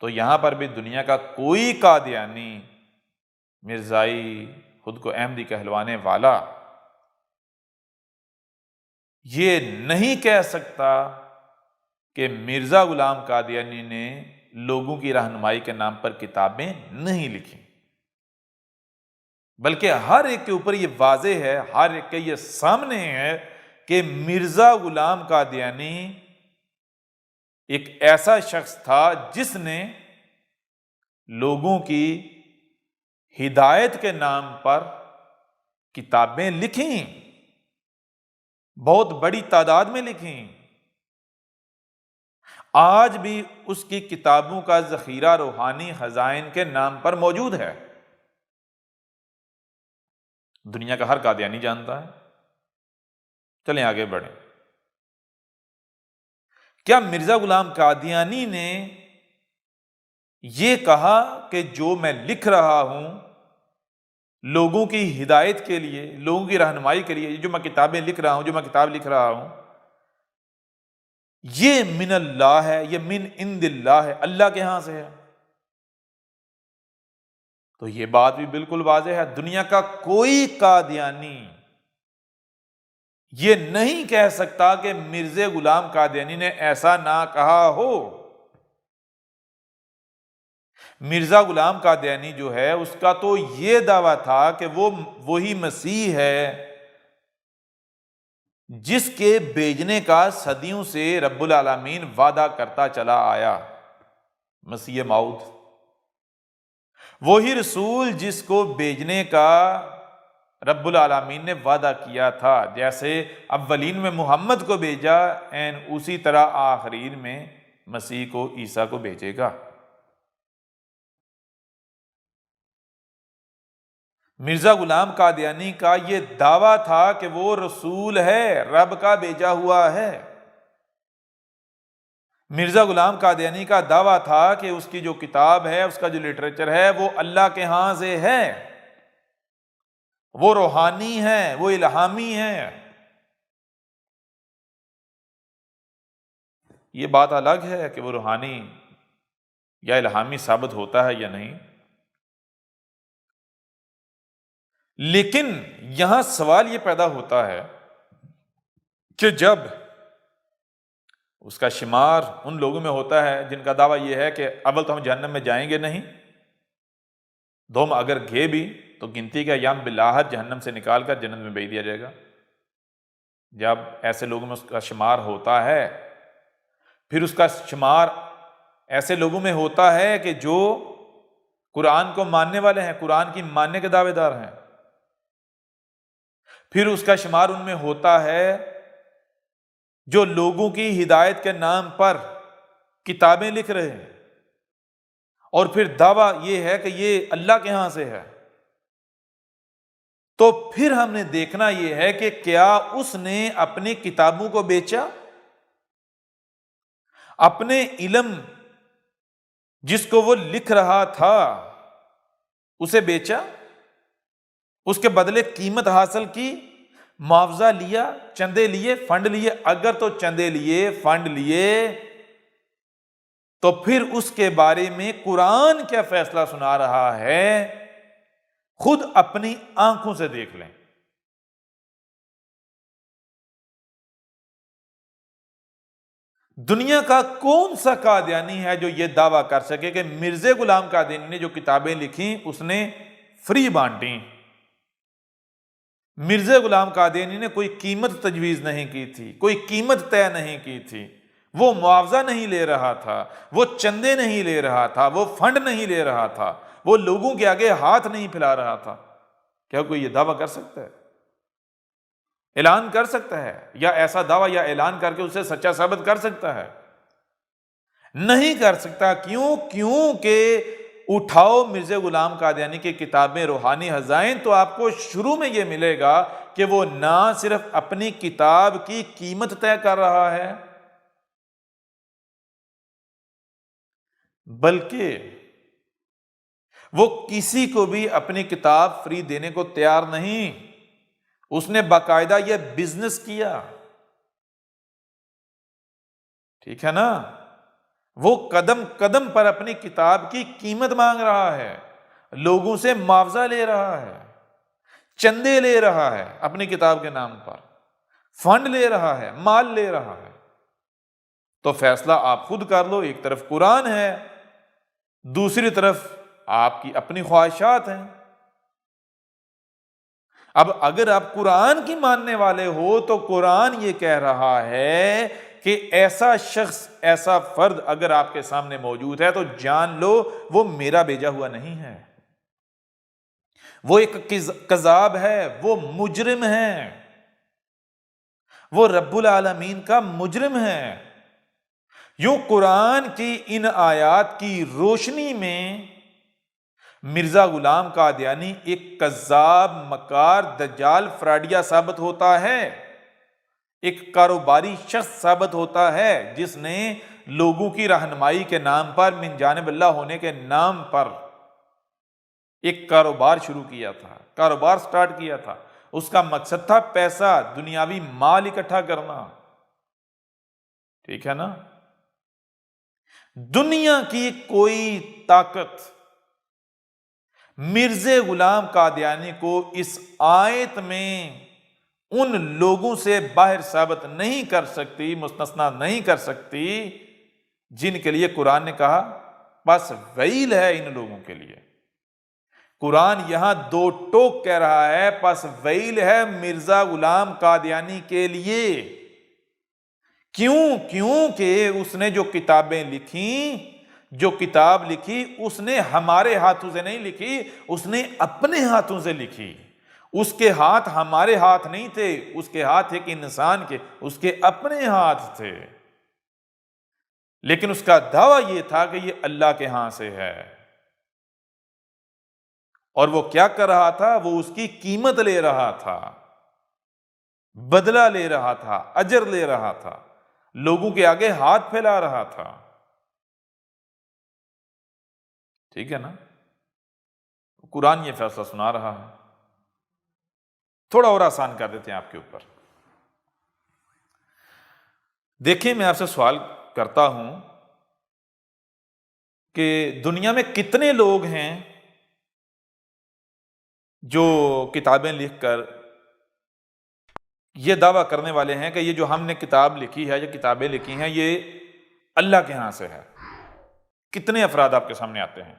تو یہاں پر بھی دنیا کا کوئی قادیانی، مرزائی، خود کو احمدی کہلوانے والا یہ نہیں کہہ سکتا کہ مرزا غلام قادیانی نے لوگوں کی رہنمائی کے نام پر کتابیں نہیں لکھی، بلکہ ہر ایک کے اوپر یہ واضح ہے، ہر ایک کے یہ سامنے ہے کہ مرزا غلام قادیانی ایک ایسا شخص تھا جس نے لوگوں کی ہدایت کے نام پر کتابیں لکھیں، بہت بڑی تعداد میں لکھیں۔ آج بھی اس کی کتابوں کا ذخیرہ روحانی خزائن کے نام پر موجود ہے، دنیا کا ہر قادیانی جانتا ہے۔ چلیں آگے بڑھیں۔ کیا مرزا غلام قادیانی نے یہ کہا کہ جو میں لکھ رہا ہوں لوگوں کی ہدایت کے لیے، لوگوں کی رہنمائی کے لیے، جو میں کتابیں لکھ رہا ہوں، جو میں کتاب لکھ رہا ہوں، یہ من اللہ ہے، یہ من عند اللہ ہے، اللہ کے ہاں سے ہے؟ تو یہ بات بھی بالکل واضح ہے، دنیا کا کوئی قادیانی یہ نہیں کہہ سکتا کہ مرزا غلام قادیانی نے ایسا نہ کہا ہو۔ مرزا غلام قادیانی جو ہے اس کا تو یہ دعویٰ تھا کہ وہ وہی مسیح ہے جس کے بھیجنے کا صدیوں سے رب العالمین وعدہ کرتا چلا آیا، مسیح موعود، وہی رسول جس کو بھیجنے کا رب العالمین نے وعدہ کیا تھا، جیسے اولین میں محمد کو بھیجا این اسی طرح آخرین میں مسیح کو، عیسیٰ کو بھیجے گا۔ مرزا غلام قادیانی کا یہ دعویٰ تھا کہ وہ رسول ہے، رب کا بھیجا ہوا ہے۔ مرزا غلام قادیانی کا دعویٰ تھا کہ اس کی جو کتاب ہے، اس کا جو لٹریچر ہے، وہ اللہ کے ہاں سے ہے، وہ روحانی ہے، وہ الہامی ہے۔ یہ بات الگ ہے کہ وہ روحانی یا الہامی ثابت ہوتا ہے یا نہیں، لیکن یہاں سوال یہ پیدا ہوتا ہے کہ جب اس کا شمار ان لوگوں میں ہوتا ہے جن کا دعویٰ یہ ہے کہ اول تو ہم جہنم میں جائیں گے نہیں، دوم اگر گئے بھی تو گنتی کا ایام بالآخر جہنم سے نکال کر جنت میں بھیج دیا جائے گا، جب ایسے لوگوں میں اس کا شمار ہوتا ہے، پھر اس کا شمار ایسے لوگوں میں ہوتا ہے کہ جو قرآن کو ماننے والے ہیں، قرآن کی ماننے کے دعوے دار ہیں، پھر اس کا شمار ان میں ہوتا ہے جو لوگوں کی ہدایت کے نام پر کتابیں لکھ رہے ہیں، اور پھر دعویٰ یہ ہے کہ یہ اللہ کے ہاں سے ہے۔ تو پھر ہم نے دیکھنا یہ ہے کہ کیا اس نے اپنی کتابوں کو بیچا؟ اپنے علم جس کو وہ لکھ رہا تھا اسے بیچا؟ اس کے بدلے قیمت حاصل کی، معاوضہ لیا، چندے لیے، فنڈ لیے؟ اگر تو چندے لیے، فنڈ لیے، تو پھر اس کے بارے میں قرآن کیا فیصلہ سنا رہا ہے خود اپنی آنکھوں سے دیکھ لیں۔ دنیا کا کون سا قادیانی ہے جو یہ دعویٰ کر سکے کہ مرزا غلام قادیانی نے جو کتابیں لکھی اس نے فری بانٹی؟ مرزا غلام قادیانی نے کوئی قیمت تجویز نہیں کی تھی، کوئی قیمت طے نہیں کی تھی، وہ معاوضہ نہیں لے رہا تھا، وہ چندے نہیں لے رہا تھا، وہ فنڈ نہیں لے رہا تھا، وہ لوگوں کے آگے ہاتھ نہیں پھیلا رہا تھا۔ کیا کوئی یہ دعویٰ کر سکتا ہے؟ اعلان کر سکتا ہے؟ یا ایسا دعویٰ یا اعلان کر کے اسے سچا ثابت کر سکتا ہے؟ نہیں کر سکتا۔ کیونکہ اٹھاؤ مرزا غلام قادیانی کی کتابیں روحانی خزائن، تو آپ کو شروع میں یہ ملے گا کہ وہ نہ صرف اپنی کتاب کی قیمت طے کر رہا ہے، بلکہ وہ کسی کو بھی اپنی کتاب فری دینے کو تیار نہیں۔ اس نے باقاعدہ یہ بزنس کیا، ٹھیک ہے نا؟ وہ قدم قدم پر اپنی کتاب کی قیمت مانگ رہا ہے، لوگوں سے معاوضہ لے رہا ہے، چندے لے رہا ہے اپنی کتاب کے نام پر، فنڈ لے رہا ہے، مال لے رہا ہے۔ تو فیصلہ آپ خود کر لو، ایک طرف قرآن ہے، دوسری طرف آپ کی اپنی خواہشات ہیں۔ اب اگر آپ قرآن کی ماننے والے ہو تو قرآن یہ کہہ رہا ہے کہ ایسا شخص، ایسا فرد اگر آپ کے سامنے موجود ہے تو جان لو وہ میرا بھیجا ہوا نہیں ہے، وہ ایک کذاب ہے، وہ مجرم ہے، وہ رب العالمین کا مجرم ہے۔ یوں قرآن کی ان آیات کی روشنی میں مرزا غلام قادیانی ایک کذاب، مکار، دجال، فراڈیا ثابت ہوتا ہے، ایک کاروباری شخص ثابت ہوتا ہے جس نے لوگوں کی رہنمائی کے نام پر، من جانب اللہ ہونے کے نام پر ایک کاروبار شروع کیا تھا، کاروبار سٹارٹ کیا تھا۔ اس کا مقصد تھا پیسہ، دنیاوی مال اکٹھا کرنا، ٹھیک ہے نا؟ دنیا کی کوئی طاقت مرزا غلام قادیانی کو اس آیت میں ان لوگوں سے باہر ثابت نہیں کر سکتی، مستثنا نہیں کر سکتی جن کے لیے قرآن نے کہا بس ویل ہے ان لوگوں کے لیے۔ قرآن یہاں دو ٹوک کہہ رہا ہے، پس ویل ہے مرزا غلام قادیانی کے لیے۔ کیونکہ اس نے جو کتابیں لکھیں، جو کتاب لکھی اس نے ہمارے ہاتھوں سے نہیں لکھی، اس نے اپنے ہاتھوں سے لکھی۔ اس کے ہاتھ ہمارے ہاتھ نہیں تھے، اس کے ہاتھ ایک انسان کے، اس کے اپنے ہاتھ تھے، لیکن اس کا دعویٰ یہ تھا کہ یہ اللہ کے ہاں سے ہے۔ اور وہ کیا کر رہا تھا؟ وہ اس کی قیمت لے رہا تھا، بدلہ لے رہا تھا، اجر لے رہا تھا، لوگوں کے آگے ہاتھ پھیلا رہا تھا، ٹھیک ہے نا؟ قرآن یہ فیصلہ سنا رہا ہے۔ تھوڑا اور آسان کر دیتے ہیں آپ کے اوپر۔ دیکھیں، میں آپ سے سوال کرتا ہوں کہ دنیا میں کتنے لوگ ہیں جو کتابیں لکھ کر یہ دعویٰ کرنے والے ہیں کہ یہ جو ہم نے کتاب لکھی ہے، یہ کتابیں لکھی ہیں، یہ اللہ کے ہاں سے ہے؟ کتنے افراد آپ کے سامنے آتے ہیں؟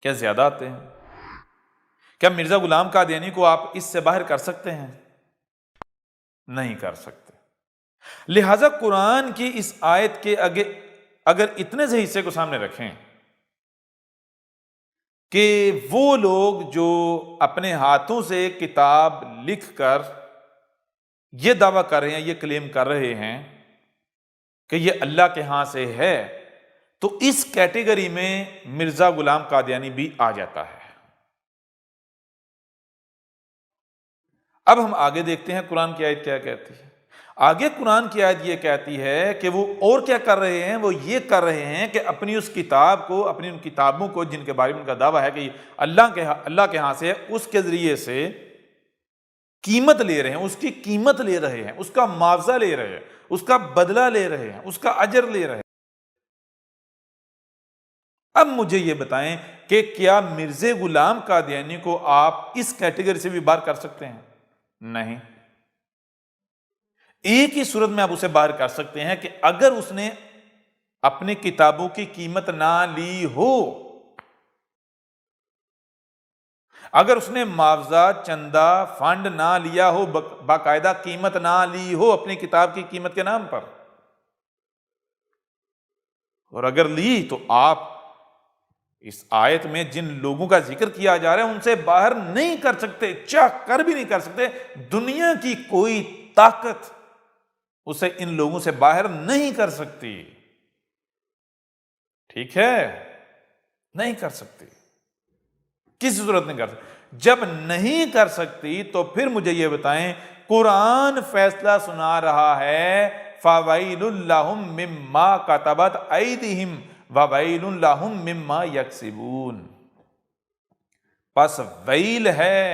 کیا زیادہ آتے ہیں؟ کیا مرزا غلام قادیانی کو آپ اس سے باہر کر سکتے ہیں؟ نہیں کر سکتے۔ لہذا قرآن کی اس آیت کے اگر اتنے سے حصے کو سامنے رکھیں کہ وہ لوگ جو اپنے ہاتھوں سے کتاب لکھ کر یہ دعویٰ کر رہے ہیں، یہ کلیم کر رہے ہیں کہ یہ اللہ کے ہاں سے ہے، تو اس کیٹیگری میں مرزا غلام قادیانی بھی آ جاتا ہے۔ اب ہم آگے دیکھتے ہیں قرآن کی آیت کیا کہتی ہے۔ آگے قرآن کی آیت یہ کہتی ہے کہ وہ اور کیا کر رہے ہیں، وہ یہ کر رہے ہیں کہ اپنی اس کتاب کو، اپنی ان کتابوں کو جن کے بارے میں ان کا دعویٰ ہے کہ یہ اللہ کے ہاں سے ہے، اس کے ذریعے سے قیمت لے رہے ہیں، اس کی قیمت لے رہے ہیں، اس کا معاوضہ لے رہے ہیں، اس کا بدلہ لے رہے ہیں، اس کا اجر لے رہے ہیں۔ اب مجھے یہ بتائیں کہ کیا مرزا غلام قادیانی کو آپ اس کیٹیگری سے بھی باہر کر سکتے ہیں؟ نہیں۔ ایک ہی صورت میں آپ اسے باہر کر سکتے ہیں کہ اگر اس نے اپنی کتابوں کی قیمت نہ لی ہو، اگر اس نے معاوضہ، چندہ، فنڈ نہ لیا ہو، باقاعدہ قیمت نہ لی ہو اپنی کتاب کی قیمت کے نام پر، اور اگر لی تو آپ اس آیت میں جن لوگوں کا ذکر کیا جا رہا ہے ان سے باہر نہیں کر سکتے، چاہ کر بھی نہیں کر سکتے۔ دنیا کی کوئی طاقت اسے ان لوگوں سے باہر نہیں کر سکتی، ٹھیک ہے؟ نہیں کر سکتی، کسی صورت نہیں کر سکتی۔ جب نہیں کر سکتی تو پھر مجھے یہ بتائیں، قرآن فیصلہ سنا رہا ہے فَوَيْلٌ لَّهُم مِّمَّا كَتَبَتْ أَيْدِيهِمْ وَوَيْلٌ لَّهُم مِّمَّا يَكْسِبُونَ، پس ویل ہے،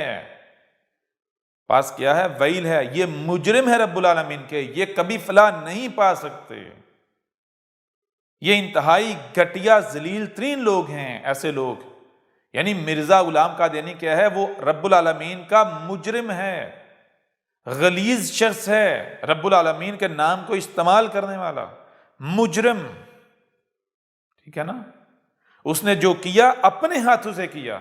پس کیا ہے؟ ویل ہے، یہ مجرم ہے رب العالمین کے، یہ کبھی فلاح نہیں پا سکتے، یہ انتہائی گھٹیا ذلیل ترین لوگ ہیں ایسے لوگ۔ یعنی مرزا غلام قادیانی کیا ہے؟ وہ رب العالمین کا مجرم ہے، غلیظ شخص ہے، رب العالمین کے نام کو استعمال کرنے والا مجرم، ٹھیک ہے نا؟ اس نے جو کیا اپنے ہاتھوں سے کیا،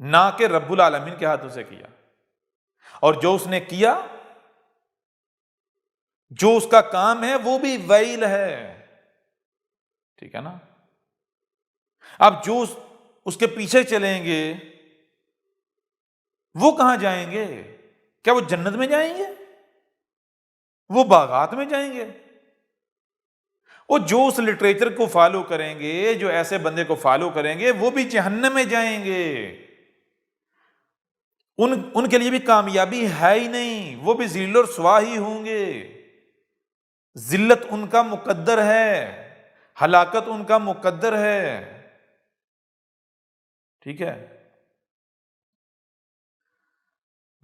نہ کہ رب العالمین کے ہاتھوں سے کیا، اور جو اس نے کیا، جو اس کا کام ہے وہ بھی ویل ہے، ٹھیک ہے نا؟ اب جو اس کے پیچھے چلیں گے وہ کہاں جائیں گے؟ کیا وہ جنت میں جائیں گے؟ وہ باغات میں جائیں گے؟ وہ جو اس لٹریچر کو فالو کریں گے، جو ایسے بندے کو فالو کریں گے، وہ بھی جہنم میں جائیں گے، ان کے لیے بھی کامیابی ہے ہی نہیں، وہ بھی ذلیل اور رسوا ہی ہوں گے، ذلت ان کا مقدر ہے، ہلاکت ان کا مقدر ہے، ٹھیک ہے؟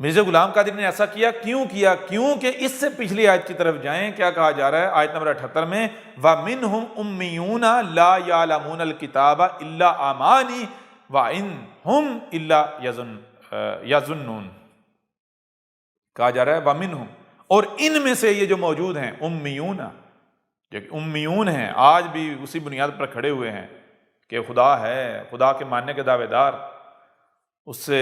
مرزا غلام قادری نے ایسا کیا، کیوں کیا؟ کیونکہ اس سے پچھلی آیت کی طرف جائیں، کیا کہا جا رہا ہے آیت نمبر 78 میں، وَمِنْهُمْ أُمِّيُّونَ لَا يَعْلَمُونَ الْكِتَابَ إِلَّا أَمَانِي وَإِنْ هُمْ إِلَّا يَظُنُّونَ، کہا جا رہا ہے وَمِنْهُمْ، اور ان میں سے یہ جو موجود ہیں امیون، جو امیون ہیں، آج بھی اسی بنیاد پر کھڑے ہوئے ہیں کہ خدا ہے، خدا کے ماننے کے دعوے دار، اس سے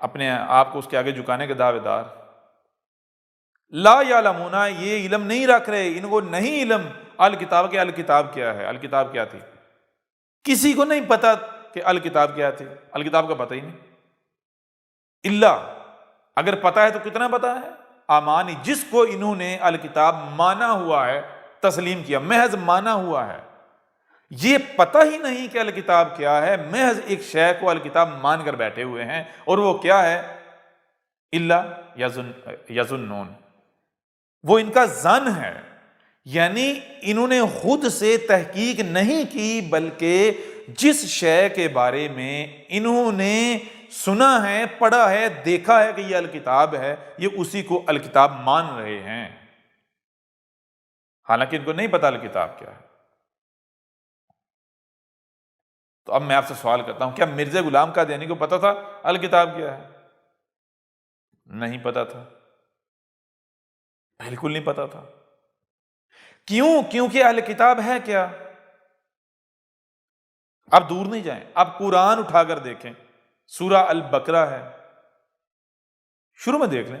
اپنے آپ کو اس کے آگے جھکانے کے دعوے دار، لا یعلمون، یہ علم نہیں رکھ رہے، ان کو نہیں علم الکتاب کے، الکتاب کیا ہے، الکتاب کیا تھی، کسی کو نہیں پتا کہ الکتاب کیا تھی، الکتاب کا پتہ ہی نہیں، اللہ اگر پتا ہے تو کتنا پتا ہے؟ آمانی، جس کو انہوں نے الکتاب مانا ہوا ہے، تسلیم کیا، محض مانا ہوا ہے، یہ پتہ ہی نہیں کہ الکتاب کیا ہے، محض ایک شے کو الکتاب مان کر بیٹھے ہوئے ہیں، اور وہ کیا ہے؟ اللہ یظنون، وہ ان کا ظن ہے، یعنی انہوں نے خود سے تحقیق نہیں کی، بلکہ جس شے کے بارے میں انہوں نے سنا ہے، پڑھا ہے، دیکھا ہے کہ یہ الکتاب ہے، یہ اسی کو الکتاب مان رہے ہیں، حالانکہ ان کو نہیں پتا الکتاب کیا ہے۔ تو اب میں آپ سے سوال کرتا ہوں، کیا مرزا غلام قادیانی کو پتا تھا الکتاب کیا ہے؟ نہیں پتا تھا، بالکل نہیں پتا تھا۔ کیوں؟ کیونکہ اہل کتاب ہے کیا؟ اب دور نہیں جائیں، اب قرآن اٹھا کر دیکھیں، سورہ البقرہ ہے، شروع میں دیکھ لیں،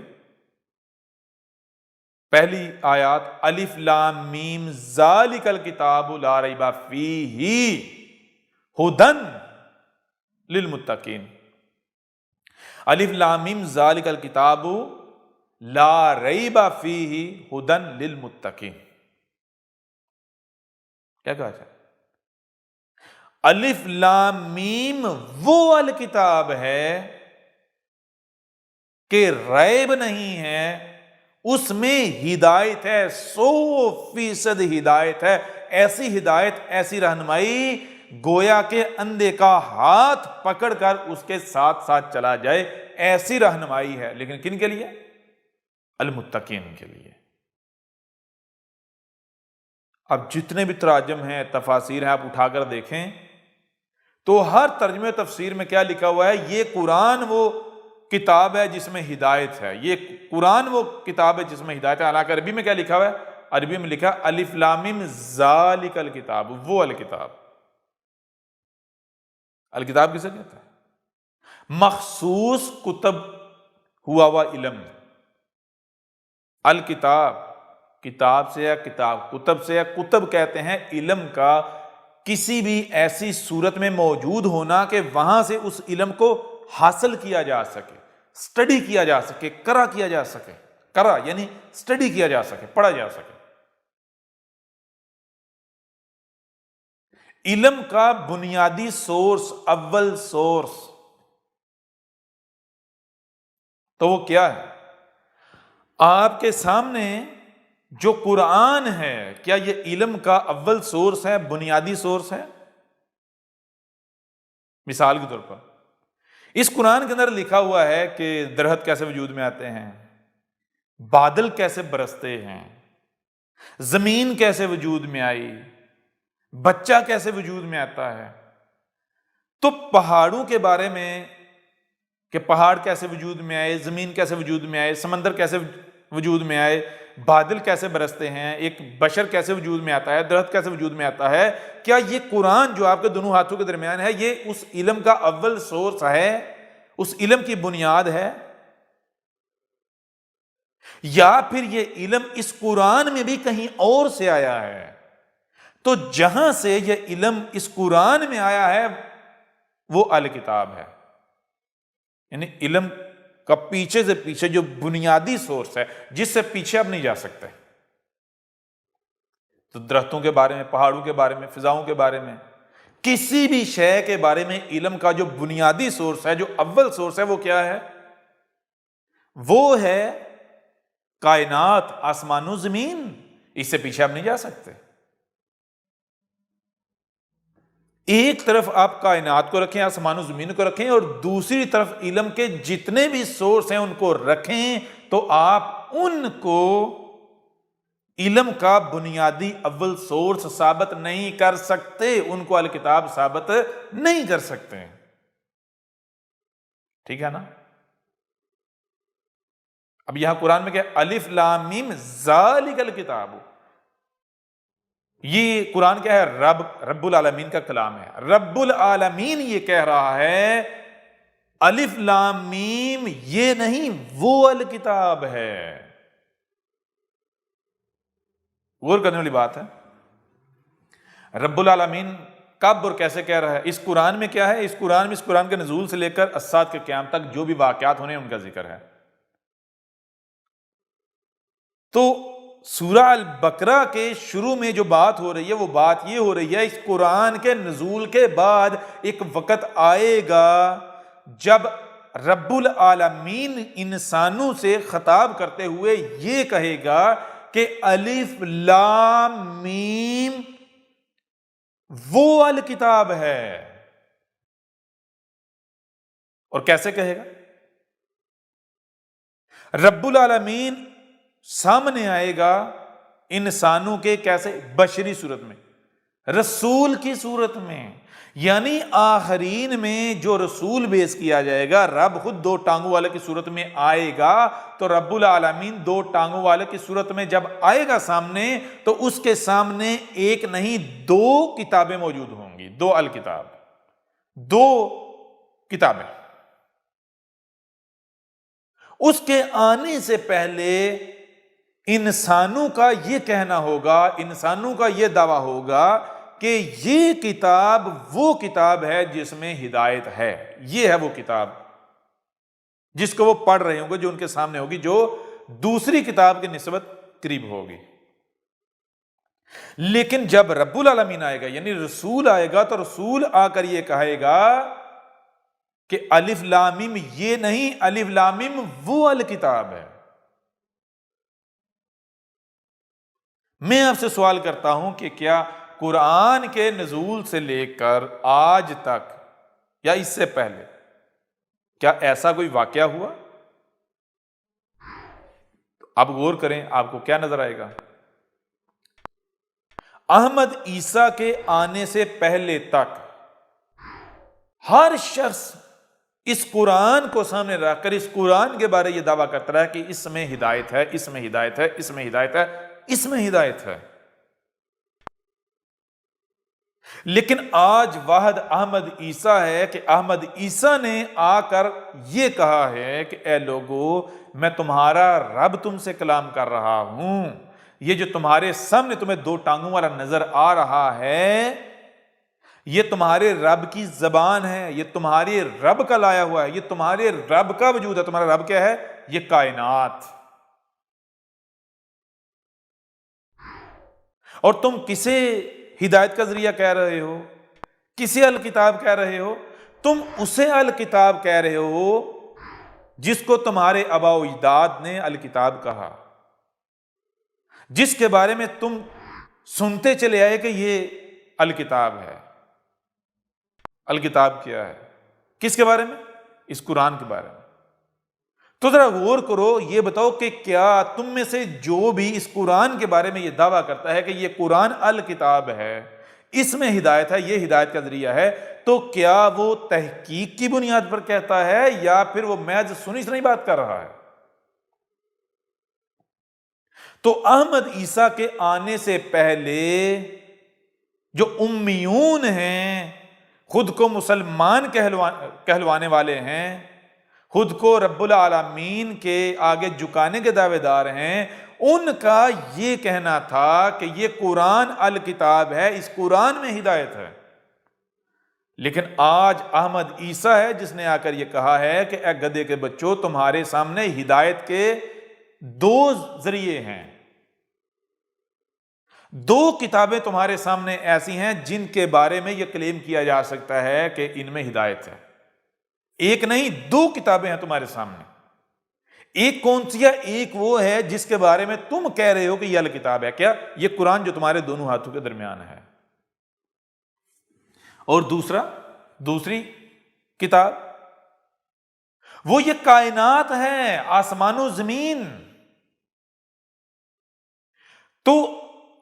پہلی آیات الف لام میم ذالک الکتاب لا ریب فیہ ھدی للمتقین. الف لام میم ذالک الکتاب لا ریب فیہ ھدی للمتقین. کیا کہا جائے؟ الف لام میم وہ الکتاب ہے کہ ریب نہیں ہے، اس میں ہدایت ہے، 100% ہدایت ہے. ایسی ہدایت، ایسی رہنمائی گویا کہ اندھے کا ہاتھ پکڑ کر اس کے ساتھ ساتھ چلا جائے، ایسی رہنمائی ہے. لیکن کن کے لیے؟ المتقین کے لیے. اب جتنے بھی تراجم ہیں، تفاسیر ہیں، آپ اٹھا کر دیکھیں تو ہر ترجمے تفسیر میں کیا لکھا ہوا ہے؟ یہ قرآن وہ کتاب ہے جس میں ہدایت ہے، یہ قرآن وہ کتاب ہے جس میں ہدایت ہے. حالانکہ عربی میں کیا لکھا ہوا ہے؟ عربی میں لکھا الف لام میم ذالک الکتاب، وہ الکتاب. الکتاب کسے کہتا ہے؟ مخصوص کتب ہوا ہوا علم. الکتاب کتاب سے یا کتاب، کتب سے یا کتب کہتے ہیں علم کا کسی بھی ایسی صورت میں موجود ہونا کہ وہاں سے اس علم کو حاصل کیا جا سکے، سٹڈی کیا جا سکے، قرأ کیا جا سکے. قرأ یعنی سٹڈی کیا جا سکے، پڑھا جا سکے. علم کا بنیادی سورس، اول سورس تو وہ کیا ہے؟ آپ کے سامنے جو قرآن ہے، کیا یہ علم کا اول سورس ہے، بنیادی سورس ہے؟ مثال کے طور پر اس قرآن کے اندر لکھا ہوا ہے کہ درخت کیسے وجود میں آتے ہیں، بادل کیسے برستے ہیں، زمین کیسے وجود میں آئی، بچہ کیسے وجود میں آتا ہے. تو پہاڑوں کے بارے میں کہ پہاڑ کیسے وجود میں آئے، زمین کیسے وجود میں آئے، سمندر کیسے وجود میں آئے، بادل کیسے برستے ہیں، ایک بشر کیسے وجود میں آتا ہے، درخت کیسے وجود میں آتا ہے، کیا یہ قرآن جو آپ کے دونوں ہاتھوں کے درمیان ہے یہ اس علم کا اول سورس ہے، اس علم کی بنیاد ہے؟ یا پھر یہ علم اس قرآن میں بھی کہیں اور سے آیا ہے؟ تو جہاں سے یہ علم اس قرآن میں آیا ہے وہ الکتاب ہے. یعنی علم کا پیچھے سے پیچھے جو بنیادی سورس ہے جس سے پیچھے اب نہیں جا سکتے. تو درختوں کے بارے میں، پہاڑوں کے بارے میں، فضاؤں کے بارے میں، کسی بھی شے کے بارے میں علم کا جو بنیادی سورس ہے، جو اول سورس ہے، وہ کیا ہے؟ وہ ہے کائنات، آسمان و زمین. اس سے پیچھے آپ نہیں جا سکتے. ایک طرف آپ کائنات کو رکھیں، آسمان و زمین کو رکھیں، اور دوسری طرف علم کے جتنے بھی سورس ہیں ان کو رکھیں، تو آپ ان کو علم کا بنیادی اول سورس ثابت نہیں کر سکتے، ان کو الکتاب ثابت نہیں کر سکتے. ٹھیک ہے نا؟ اب یہاں قرآن میں کیا؟ الف لام میم ذالک الکتاب. یہ قرآن کیا ہے؟ رب العالمین کا کلام ہے. رب العالمین یہ کہہ رہا ہے الف لام میم یہ نہیں، وہ الکتاب ہے. غور کرنے والی بات ہے. رب العالمین کب اور کیسے کہہ رہا ہے؟ اس قرآن میں کیا ہے؟ اس قرآن کے نزول سے لے کر الساعۃ کے قیام تک جو بھی واقعات ہونے ہیں ان کا ذکر ہے. تو سورہ البقرہ کے شروع میں جو بات ہو رہی ہے وہ بات یہ ہو رہی ہے اس قرآن کے نزول کے بعد ایک وقت آئے گا جب رب العالمین انسانوں سے خطاب کرتے ہوئے یہ کہے گا کہ الف لام میم وہ الکتاب ہے. اور کیسے کہے گا؟ رب العالمین سامنے آئے گا انسانوں کے، کیسے؟ بشری صورت میں، رسول کی صورت میں. یعنی آخرین میں جو رسول بیس کیا جائے گا، رب خود 2 ٹانگوں والے کی صورت میں آئے گا. تو رب العالمین 2 ٹانگوں والے کی صورت میں جب آئے گا سامنے، تو اس کے سامنے ایک نہیں 2 کتابیں موجود ہوں گی. 2 الکتاب، 2 کتابیں. اس کے آنے سے پہلے انسانوں کا یہ کہنا ہوگا، انسانوں کا یہ دعویٰ ہوگا کہ یہ کتاب وہ کتاب ہے جس میں ہدایت ہے، یہ ہے وہ کتاب جس کو وہ پڑھ رہے ہوں گے، جو ان کے سامنے ہوگی، جو دوسری کتاب کی نسبت قریب ہوگی۔ لیکن جب رب العالمین آئے گا، یعنی رسول آئے گا، تو رسول آ کر یہ کہے گا کہ الف لام میم یہ نہیں، الف لام میم وہ الکتاب ہے۔ میں آپ سے سوال کرتا ہوں کہ کیا قرآن کے نزول سے لے کر آج تک یا اس سے پہلے کیا ایسا کوئی واقعہ ہوا؟ آپ غور کریں، آپ کو کیا نظر آئے گا؟ احمد عیسیٰ کے آنے سے پہلے تک ہر شخص اس قرآن کو سامنے رکھ کر اس قرآن کے بارے یہ دعویٰ کرتا رہا کہ اس میں ہدایت ہے، اس میں ہدایت ہے، اس میں ہدایت ہے، اس میں ہدایت ہے۔ لیکن آج واحد احمد عیسیٰ ہے کہ احمد عیسیٰ نے آ کر یہ کہا ہے کہ اے لوگو، میں تمہارا رب تم سے کلام کر رہا ہوں، یہ جو تمہارے سامنے تمہیں دو ٹانگوں والا نظر آ رہا ہے، یہ تمہارے رب کی زبان ہے، یہ تمہارے رب کا لایا ہوا ہے، یہ تمہارے رب کا وجود ہے۔ تمہارا رب کیا ہے؟ یہ کائنات۔ اور تم کسے ہدایت کا ذریعہ کہہ رہے ہو؟ کسے الکتاب کہہ رہے ہو؟ تم اسے الکتاب کہہ رہے ہو جس کو تمہارے آباء و اجداد نے الکتاب کہا، جس کے بارے میں تم سنتے چلے آئے کہ یہ الکتاب ہے۔ الکتاب کیا ہے؟ کس کے بارے میں؟ اس قرآن کے بارے میں۔ تو ذرا غور کرو، یہ بتاؤ کہ کیا تم میں سے جو بھی اس قرآن کے بارے میں یہ دعویٰ کرتا ہے کہ یہ قرآن الکتاب ہے، اس میں ہدایت ہے، یہ ہدایت کا ذریعہ ہے، تو کیا وہ تحقیق کی بنیاد پر کہتا ہے یا پھر وہ محض سنی سنائی بات کر رہا ہے؟ تو احمد عیسیٰ کے آنے سے پہلے جو امیون ہیں، خود کو مسلمان کہلوانے والے ہیں، خود کو رب العالمین کے آگے جھکانے کے دعوے دار ہیں، ان کا یہ کہنا تھا کہ یہ قرآن الکتاب ہے، اس قرآن میں ہدایت ہے۔ لیکن آج احمد عیسیٰ ہے جس نے آ کر یہ کہا ہے کہ اے گدھے کے بچوں، تمہارے سامنے ہدایت کے دو ذریعے ہیں، دو کتابیں تمہارے سامنے ایسی ہیں جن کے بارے میں یہ کلیم کیا جا سکتا ہے کہ ان میں ہدایت ہے۔ ایک نہیں، دو کتابیں ہیں تمہارے سامنے۔ ایک کون سی ہے؟ ایک وہ ہے جس کے بارے میں تم کہہ رہے ہو کہ یہ الکتاب ہے، کیا؟ یہ قرآن جو تمہارے دونوں ہاتھوں کے درمیان ہے۔ اور دوسری کتاب وہ یہ کائنات ہے، آسمان و زمین۔ تو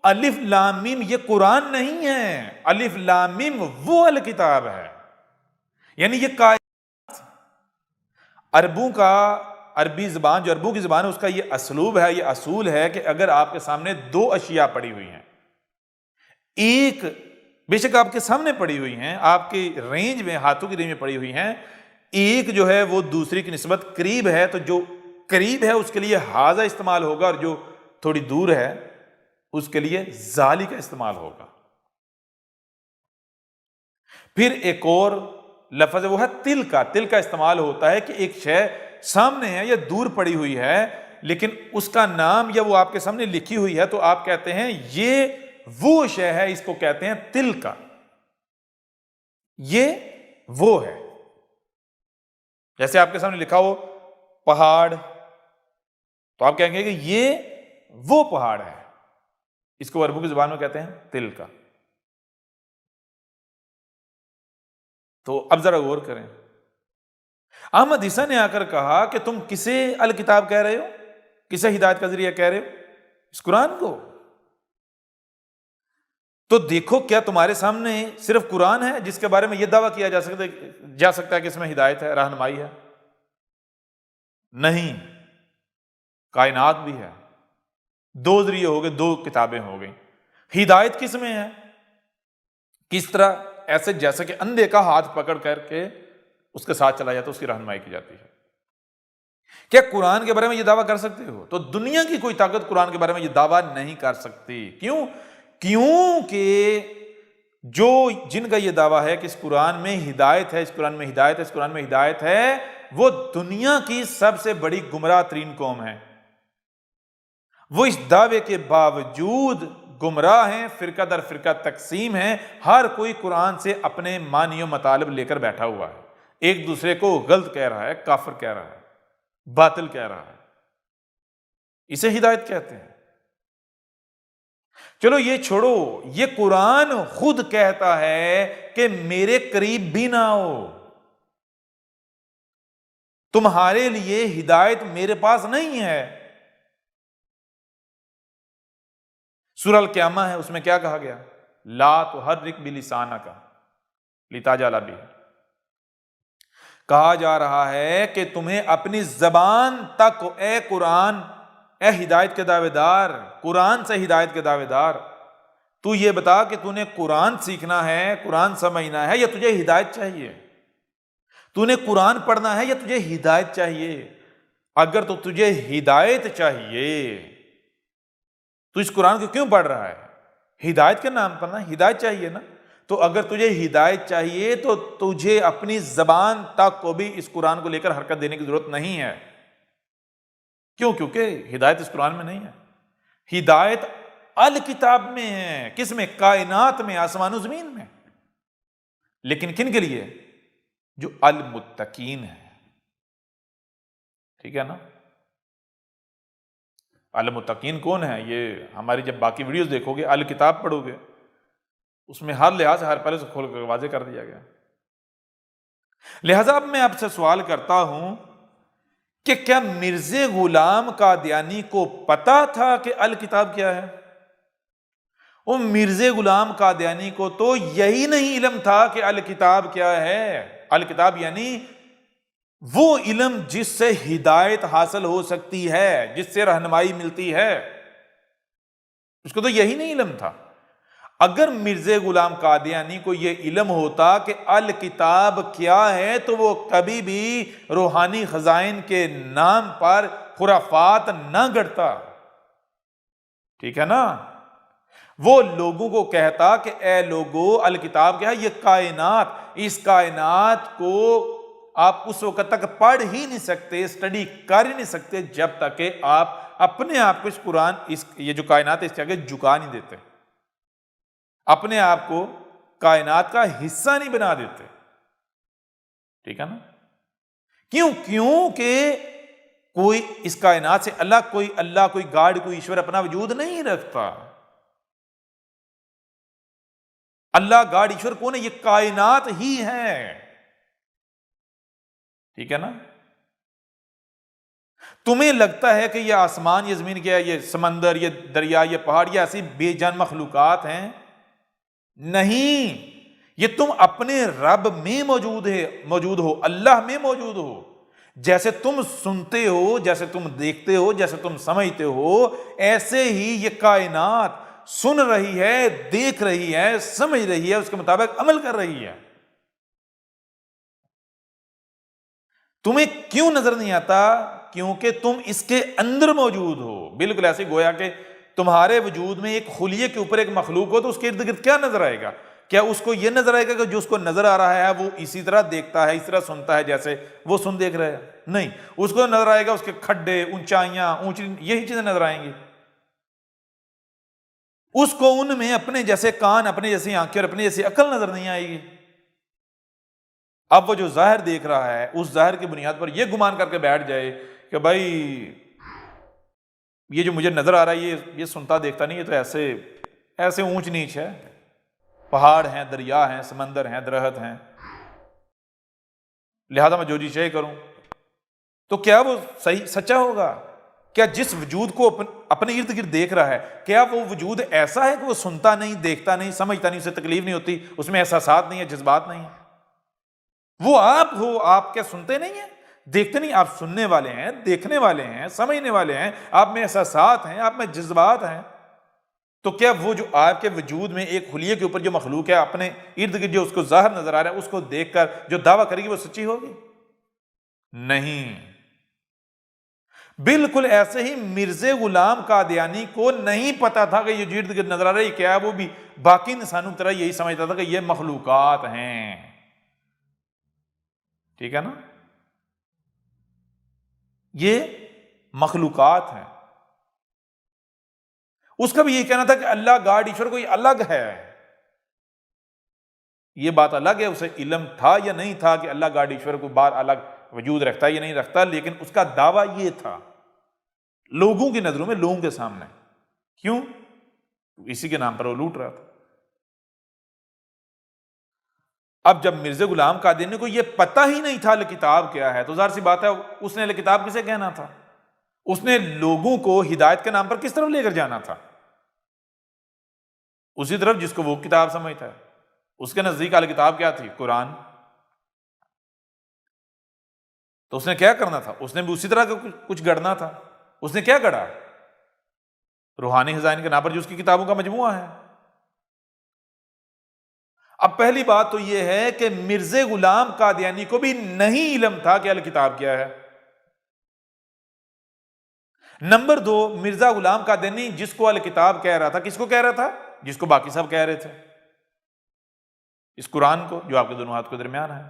الف لام میم یہ قرآن نہیں ہے، الف لام میم وہ الکتاب ہے، یعنی یہ کائنات۔ عربی زبان جو عربوں کی زبان ہے، اس کا یہ اسلوب ہے، یہ اصول ہے کہ اگر آپ کے سامنے دو اشیاء پڑی ہوئی ہیں، ایک بے شک آپ کے سامنے پڑی ہوئی ہیں، آپ کی رینج میں، ہاتھوں کی رینج میں پڑی ہوئی ہیں، ایک جو ہے وہ دوسری کی نسبت قریب ہے، تو جو قریب ہے اس کے لیے ہاذا استعمال ہوگا، اور جو تھوڑی دور ہے اس کے لیے ذالک کا استعمال ہوگا۔ پھر ایک اور لفظ وہ ہے تل کا استعمال ہوتا ہے کہ ایک شے سامنے ہے یا دور پڑی ہوئی ہے، لیکن اس کا نام یا وہ آپ کے سامنے لکھی ہوئی ہے، تو آپ کہتے ہیں یہ وہ شے ہے، اس کو کہتے ہیں تل کا، یہ وہ ہے۔ جیسے آپ کے سامنے لکھا ہو پہاڑ، تو آپ کہیں گے کہ یہ وہ پہاڑ ہے، اس کو عربوں کی زبان میں کہتے ہیں تل کا۔ تو اب ذرا غور کریں، احمد عیسیٰ نے آ کر کہا کہ تم کسے الکتاب کہہ رہے ہو، کسے ہدایت کا ذریعہ کہہ رہے ہو؟ اس قرآن کو۔ تو دیکھو، کیا تمہارے سامنے صرف قرآن ہے جس کے بارے میں یہ دعویٰ کیا جا سکتا ہے کہ اس میں ہدایت ہے، رہنمائی ہے؟ نہیں، کائنات بھی ہے، دو ذریعے ہو گئے، دو کتابیں ہو گئیں۔ ہدایت کس میں ہے؟ کس طرح؟ ایسے جیسا کہ اندھے کا ہاتھ پکڑ کر کے اس کے ساتھ چلا جاتا ہے، اس کی رہنمائی کی جاتی ہے۔ کیا قرآن کے بارے میں یہ دعویٰ کر سکتے ہو؟ تو دنیا کی کوئی طاقت قرآن کے بارے میں یہ دعویٰ نہیں کر سکتی. کیونکہ جن کا یہ دعویٰ ہے کہ اس قرآن میں ہدایت ہے، اس قرآن میں ہدایت ہے، اس قرآن میں ہدایت ہے، وہ دنیا کی سب سے بڑی گمراہ ترین قوم ہے. وہ اس دعوے کے باوجود گمراہ ہیں، فرقہ در فرقہ تقسیم ہیں. ہر کوئی قرآن سے اپنے معنی و مطالب لے کر بیٹھا ہوا ہے، ایک دوسرے کو غلط کہہ رہا ہے، کافر کہہ رہا ہے، باطل کہہ رہا ہے. اسے ہدایت کہتے ہیں. چلو یہ چھوڑو، یہ قرآن خود کہتا ہے کہ میرے قریب بھی نہ ہو، تمہارے لیے ہدایت میرے پاس نہیں ہے. سورہ القیامہ ہے، اس میں کیا کہا گیا؟ لا تحرک بلسانک لتعجل بہ. کہا جا رہا ہے کہ تمہیں اپنی زبان تک، اے قرآن، اے ہدایت کے دعوے دار، قرآن سے ہدایت کے دعوے دار، تو یہ بتا کہ تو نے قرآن سیکھنا ہے، قرآن سمجھنا ہے، یا تجھے ہدایت چاہیے؟ تو نے قرآن پڑھنا ہے یا تجھے ہدایت چاہیے؟ اگر تو تجھے ہدایت چاہیے تو اس قرآن کو کیوں پڑھ رہا ہے؟ ہدایت کے نام پر نا، ہدایت چاہیے نا. تو اگر تجھے ہدایت چاہیے تو تجھے اپنی زبان تک کو بھی اس قرآن کو لے کر حرکت دینے کی ضرورت نہیں ہے. کیوں؟ کیونکہ ہدایت اس قرآن میں نہیں ہے. ہدایت الکتاب میں ہے. کس میں؟ کائنات میں، آسمان و زمین میں. لیکن کن کے لیے؟ جو المتقین ہے. ٹھیک ہے نا؟ المتقین کون ہے؟ یہ ہماری جب باقی ویڈیوز دیکھو گے، الکتاب پڑھو گے، اس میں ہر لحاظ سے ہر پہلے سے کھول کر واضح کر دیا گیا. لہذا اب میں آپ سے سوال کرتا ہوں کہ کیا مرزا غلام قادیانی کو پتا تھا کہ الکتاب کیا ہے؟ وہ مرزا غلام قادیانی کو تو یہی نہیں علم تھا کہ الکتاب کیا ہے. الکتاب یعنی وہ علم جس سے ہدایت حاصل ہو سکتی ہے، جس سے رہنمائی ملتی ہے، اس کو تو یہی نہیں علم تھا. اگر مرزا غلام قادیانی کو یہ علم ہوتا کہ الکتاب کیا ہے تو وہ کبھی بھی روحانی خزائن کے نام پر خرافات نہ گڑھتا. ٹھیک ہے نا؟ وہ لوگوں کو کہتا کہ اے لوگو، الکتاب کیا ہے؟ یہ کائنات، اس کائنات کو آپ اس وقت تک پڑھ ہی نہیں سکتے، اسٹڈی کر ہی نہیں سکتے جب تک کہ آپ اپنے آپ کو اس قرآن، یہ جو کائنات ہے اس کے آگے جھکا نہیں دیتے، اپنے آپ کو کائنات کا حصہ نہیں بنا دیتے. ٹھیک ہے نا؟ کیوں کہ کوئی اس کائنات سے اللہ کوئی گاڈ، کوئی ایشور اپنا وجود نہیں رکھتا. اللہ گاڈ ایشور کون ہے؟ یہ کائنات ہی ہے. ٹھیک ہے نا؟ تمہیں لگتا ہے کہ یہ آسمان، یہ زمین کیا ہے، یہ سمندر، یہ دریا، یہ پہاڑ، یہ ایسی بے جان مخلوقات ہیں؟ نہیں، یہ تم اپنے رب میں موجود ہو، اللہ میں موجود ہو. جیسے تم سنتے ہو، جیسے تم دیکھتے ہو، جیسے تم سمجھتے ہو، ایسے ہی یہ کائنات سن رہی ہے، دیکھ رہی ہے، سمجھ رہی ہے، اس کے مطابق عمل کر رہی ہے. تمہیں کیوں نظر نہیں آتا؟ کیونکہ تم اس کے اندر موجود ہو. بالکل ایسے گویا کہ تمہارے وجود میں ایک خلیے کے اوپر ایک مخلوق ہو تو اس کے ارد گرد کیا نظر آئے گا؟ کیا اس کو یہ نظر آئے گا کہ جو اس کو نظر آ رہا ہے وہ اسی طرح دیکھتا ہے، اس طرح سنتا ہے جیسے وہ دیکھ رہا ہے؟ نہیں، اس کو نظر آئے گا اس کے کھڈے، اونچائیاں، اونچی، یہی چیزیں نظر آئیں گی. اس کو ان میں اپنے جیسے کان، اپنے جیسی آنکھیں اور اپنے جیسی عقل نظر نہیں آئے گی. اب وہ جو ظاہر دیکھ رہا ہے، اس ظاہر کی بنیاد پر یہ گمان کر کے بیٹھ جائے کہ بھائی یہ جو مجھے نظر آ رہا ہے یہ سنتا دیکھتا نہیں، یہ تو ایسے اونچ نیچ ہے، پہاڑ ہیں، دریا ہیں، سمندر ہیں، درخت ہیں، لہذا میں جو جی چاہے کروں. تو کیا وہ صحیح سچا ہوگا؟ کیا جس وجود کو اپنے ارد گرد دیکھ رہا ہے، کیا وہ وجود ایسا ہے کہ وہ سنتا نہیں، دیکھتا نہیں، سمجھتا نہیں، اسے تکلیف نہیں ہوتی، اس میں احساسات نہیں ہے، جذبات نہیں ہیں؟ وہ آپ ہو، آپ کیا سنتے نہیں ہیں، دیکھتے نہیں؟ آپ سننے والے ہیں، دیکھنے والے ہیں، سمجھنے والے ہیں، آپ میں احساسات ہیں، آپ میں جذبات ہیں. تو کیا وہ جو آپ کے وجود میں ایک خلیے کے اوپر جو مخلوق ہے، اپنے ارد گرد جو اس کو ظاہر نظر آ رہا ہے، اس کو دیکھ کر جو دعویٰ کرے گی وہ سچی ہوگی؟ نہیں. بالکل ایسے ہی مرزا غلام قادیانی کو نہیں پتا تھا کہ یہ جو ارد گرد نظر آ رہا ہے یہ کیا ہے، وہ بھی باقی انسانوں کی طرح یہی سمجھتا تھا کہ یہ مخلوقات ہیں، ٹھیک ہے نا، یہ مخلوقات ہیں۔ اس کا بھی یہ کہنا تھا کہ اللہ گاڈ ایشور کوئی الگ ہے، یہ بات الگ ہے، اسے علم تھا یا نہیں تھا کہ اللہ گاڈ ایشور کو بار الگ وجود رکھتا ہے یا نہیں رکھتا، لیکن اس کا دعویٰ یہ تھا لوگوں کی نظروں میں، لوگوں کے سامنے۔ کیوں؟ اسی کے نام پر وہ لوٹ رہا تھا۔ اب جب مرزا غلام قادیانی کو یہ پتہ ہی نہیں تھا الکتاب کیا ہے، تو ظاہر سی بات ہے اس نے الکتاب کسے کہنا تھا؟ اس نے لوگوں کو ہدایت کے نام پر کس طرف لے کر جانا تھا؟ اسی طرف جس کو وہ کتاب سمجھتا ہے۔ اس کے نزدیک الکتاب کیا تھی؟ قرآن۔ تو اس نے کیا کرنا تھا؟ اس نے بھی اسی طرح کا کچھ گڑھنا تھا۔ اس نے کیا گڑھا؟ روحانی خزائن کے نام پر جو اس کی کتابوں کا مجموعہ ہے۔ اب پہلی بات تو یہ ہے کہ مرزا غلام قادیانی کو بھی نہیں علم تھا کہ الکتاب کیا ہے۔ نمبر دو، مرزا غلام قادیانی جس کو الکتاب کہہ رہا تھا، کس کو کہہ رہا تھا؟ جس کو باقی سب کہہ رہے تھے، اس قرآن کو جو آپ کے دونوں ہاتھ کے درمیان ہے۔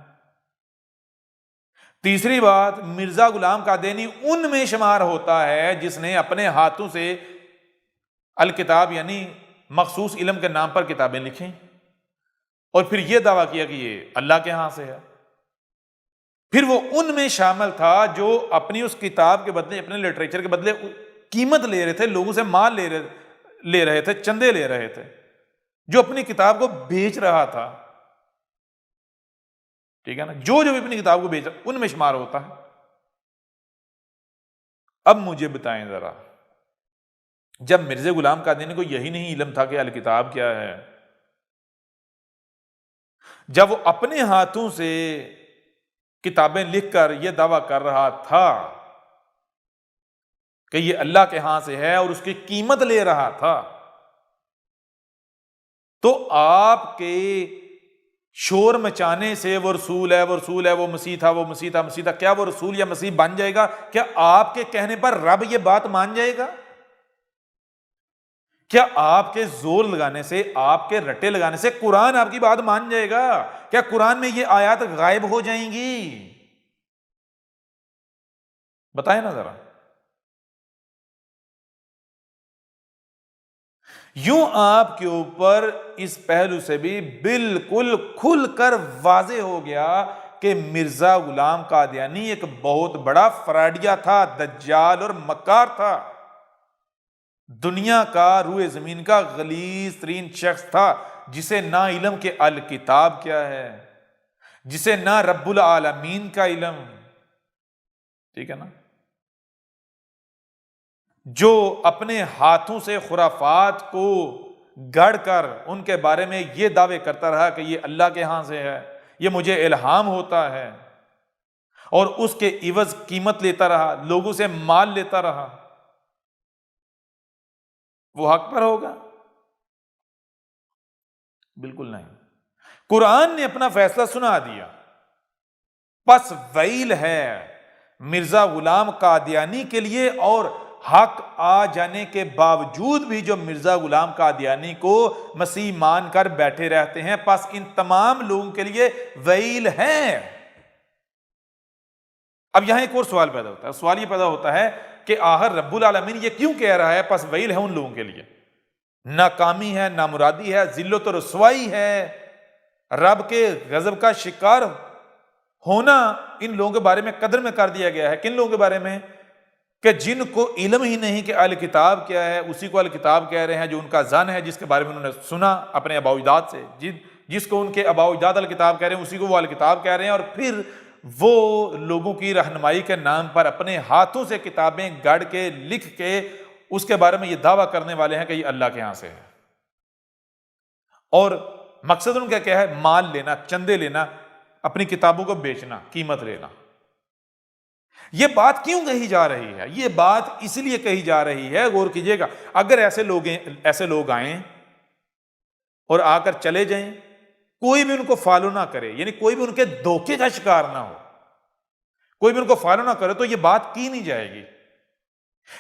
تیسری بات، مرزا غلام قادیانی ان میں شمار ہوتا ہے جس نے اپنے ہاتھوں سے الکتاب یعنی مخصوص علم کے نام پر کتابیں لکھیں اور پھر یہ دعویٰ کیا کہ یہ اللہ کے ہاں سے ہے۔ پھر وہ ان میں شامل تھا جو اپنی اس کتاب کے بدلے، اپنے لٹریچر کے بدلے قیمت لے رہے تھے، لوگوں سے مال لے رہے تھے، چندے لے رہے تھے، جو اپنی کتاب کو بیچ رہا تھا، ٹھیک ہے نا، جو بھی اپنی کتاب کو بیچ رہا ان میں شمار ہوتا ہے۔ اب مجھے بتائیں ذرا، جب مرزا غلام قادیانی کو یہی نہیں علم تھا کہ الکتاب کیا ہے، جب وہ اپنے ہاتھوں سے کتابیں لکھ کر یہ دعویٰ کر رہا تھا کہ یہ اللہ کے ہاں سے ہے اور اس کی قیمت لے رہا تھا، تو آپ کے شور مچانے سے وہ رسول ہے، وہ رسول ہے، وہ مسیح تھا، وہ مسیح تھا، مسیح تھا، کیا وہ رسول یا مسیح بن جائے گا؟ کیا آپ کے کہنے پر رب یہ بات مان جائے گا؟ کیا آپ کے زور لگانے سے، آپ کے رٹے لگانے سے قرآن آپ کی بات مان جائے گا؟ کیا قرآن میں یہ آیات غائب ہو جائیں گی؟ بتائیں نا ذرا۔ یوں آپ کے اوپر اس پہلو سے بھی بالکل کھل کر واضح ہو گیا کہ مرزا غلام قادیانی ایک بہت بڑا فراڈیا تھا، دجال اور مکار تھا، دنیا کا، روئے زمین کا غلیظ ترین شخص تھا، جسے نہ علم کے الکتاب کیا ہے، جسے نہ رب العالمین کا علم، ٹھیک ہے نا، جو اپنے ہاتھوں سے خرافات کو گڑھ کر ان کے بارے میں یہ دعوے کرتا رہا کہ یہ اللہ کے ہاں سے ہے، یہ مجھے الہام ہوتا ہے، اور اس کے عوض قیمت لیتا رہا، لوگوں سے مال لیتا رہا، وہ حق پر ہوگا؟ بالکل نہیں۔ قرآن نے اپنا فیصلہ سنا دیا، پس ویل ہے مرزا غلام قادیانی کے لیے، اور حق آ جانے کے باوجود بھی جو مرزا غلام قادیانی کو مسیح مان کر بیٹھے رہتے ہیں، پس ان تمام لوگوں کے لیے ویل ہے۔ اب یہاں ایک اور سوال پیدا ہوتا ہے، سوال یہ پیدا ہوتا ہے کہ آخر رب العالمین یہ کیوں کہہ رہا ہے پس ویل ہے ان لوگوں کے لیے؟ ناکامی ہے، نامرادی ہے، ذلت و رسوائی ہے، رب کے غضب کا شکار ہونا ان لوگوں کے بارے میں قدر میں کر دیا گیا ہے۔ کن لوگوں کے بارے میں؟ کہ جن کو علم ہی نہیں کہ الکتاب کیا ہے، اسی کو الکتاب کہہ رہے ہیں جو ان کا ذن ہے، جس کے بارے میں انہوں نے سنا اپنے آباء و اجداد سے، جس کو ان کے آباء و اجداد الکتاب کہہ رہے ہیں اسی کو وہ الکتاب کہہ رہے ہیں، اور پھر وہ لوگوں کی رہنمائی کے نام پر اپنے ہاتھوں سے کتابیں گڑھ کے لکھ کے اس کے بارے میں یہ دعویٰ کرنے والے ہیں کہ یہ اللہ کے ہاں سے ہے، اور مقصد ان کا کیا ہے؟ مال لینا، چندے لینا، اپنی کتابوں کو بیچنا، قیمت لینا۔ یہ بات کیوں کہی جا رہی ہے؟ یہ بات اس لیے کہی جا رہی ہے، غور کیجئے گا، اگر ایسے لوگ آئیں اور آ کر چلے جائیں، کوئی بھی ان کو فالو نہ کرے، یعنی کوئی بھی ان کے دھوکے کا شکار نہ ہو، کوئی بھی ان کو فالو نہ کرے، تو یہ بات کی نہیں جائے گی۔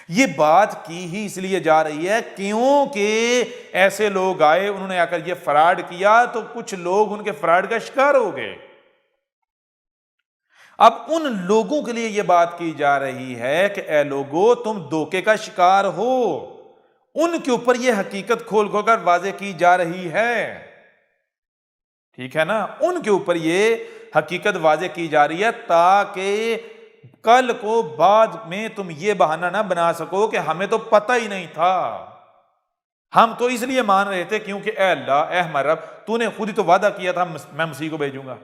یہ بات کی ہی اس لیے جا رہی ہے کیونکہ ایسے لوگ آئے، انہوں نے آ کر یہ فراڈ کیا تو کچھ لوگ ان کے فراڈ کا شکار ہو گئے۔ اب ان لوگوں کے لیے یہ بات کی جا رہی ہے کہ اے لوگو تم دھوکے کا شکار ہو، ان کے اوپر یہ حقیقت کھول کھول کر واضح کی جا رہی ہے، ٹھیک ہے نا، ان کے اوپر یہ حقیقت واضح کی جا رہی ہے تاکہ کل کو بعد میں تم یہ بہانہ نہ بنا سکو کہ ہمیں تو پتہ ہی نہیں تھا، ہم تو اس لیے مان رہے تھے کیونکہ اے اللہ، اے ہمارا رب، تو نے خود ہی تو وعدہ کیا تھا میں مسیح کو بھیجوں گا۔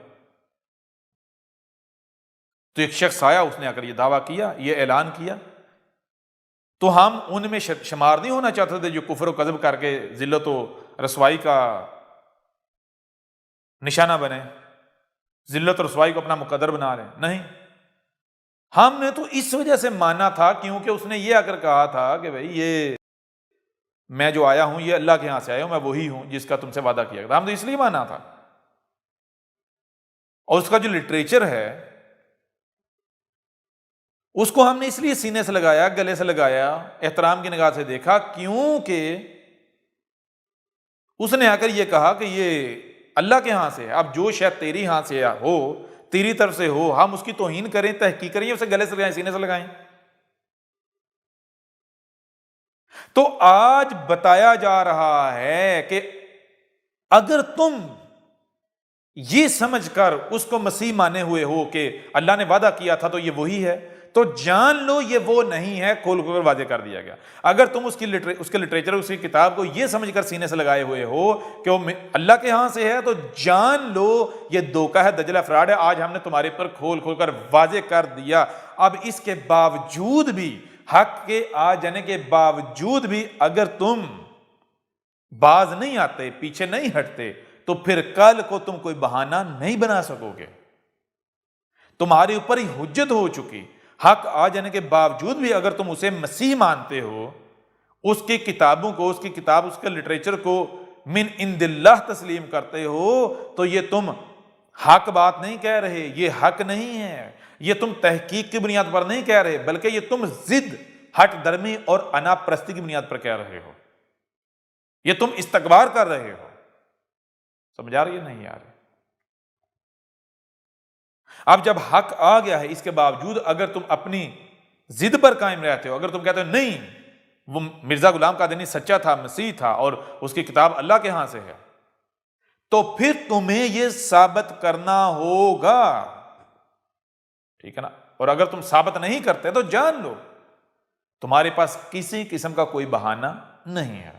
تو ایک شخص آیا، اس نے آ کر یہ دعویٰ کیا، یہ اعلان کیا، تو ہم ان میں شمار نہیں ہونا چاہتے تھے جو کفر و کذب کر کے ذلت و رسوائی کا نشانہ بنے، ذلت و رسوائی کو اپنا مقدر بنا لیں، نہیں، ہم نے تو اس وجہ سے مانا تھا کیونکہ اس نے یہ آ کر کہا تھا کہ بھئی یہ میں جو آیا ہوں یہ اللہ کے ہاں سے آیا ہوں، میں وہی ہوں جس کا تم سے وعدہ کیا تھا، ہم تو اس لیے مانا تھا۔ اور اس کا جو لٹریچر ہے اس کو ہم نے اس لیے سینے سے لگایا، گلے سے لگایا، احترام کی نگاہ سے دیکھا کیونکہ اس نے آ کر یہ کہا کہ یہ اللہ کے ہاں سے ہے، اب جو شاید تیری ہاں سے ہو، تیری طرف سے ہو، ہم اس کی توہین کریں، تحقیق کریں، اسے گلے سے لگائیں، سینے سے لگائیں۔ تو آج بتایا جا رہا ہے کہ اگر تم یہ سمجھ کر اس کو مسیح مانے ہوئے ہو کہ اللہ نے وعدہ کیا تھا تو یہ وہی ہے، تو جان لو یہ وہ نہیں ہے، کھول کھول کر واضح کر دیا گیا۔ اگر تم اس کے لٹریچر، اس کی کتاب کو یہ سمجھ کر سینے سے لگائے ہوئے ہو کہ وہ اللہ کے ہاں سے ہے، تو جان لو یہ دھوکہ ہے، دجلہ فراڈ ہے۔ آج ہم نے تمہارے پر کھول کھول کر واضح کر دیا۔ اب اس کے باوجود بھی، حق کے آ جانے کے باوجود بھی اگر تم باز نہیں آتے، پیچھے نہیں ہٹتے، تو پھر کل کو تم کوئی بہانہ نہیں بنا سکو گے، تمہارے اوپر ہی حجت ہو چکی۔ حق آ جانے کے باوجود بھی اگر تم اسے مسیح مانتے ہو، اس کی کتابوں کو، اس کی کتاب، اس کے لٹریچر کو من عند اللہ تسلیم کرتے ہو، تو یہ تم حق بات نہیں کہہ رہے، یہ حق نہیں ہے، یہ تم تحقیق کی بنیاد پر نہیں کہہ رہے، بلکہ یہ تم ضد، ہٹ درمی اور انا پرستی کی بنیاد پر کہہ رہے ہو، یہ تم استکبار کر رہے ہو۔ سمجھ آ رہی ہے نہیں آ رہی؟ اب جب حق آ گیا ہے، اس کے باوجود اگر تم اپنی ضد پر قائم رہتے ہو، اگر تم کہتے ہو نہیں وہ مرزا غلام قادیانی سچا تھا، مسیح تھا، اور اس کی کتاب اللہ کے ہاں سے ہے، تو پھر تمہیں یہ ثابت کرنا ہوگا، ٹھیک ہے نا؟ اور اگر تم ثابت نہیں کرتے تو جان لو تمہارے پاس کسی قسم کا کوئی بہانہ نہیں ہے۔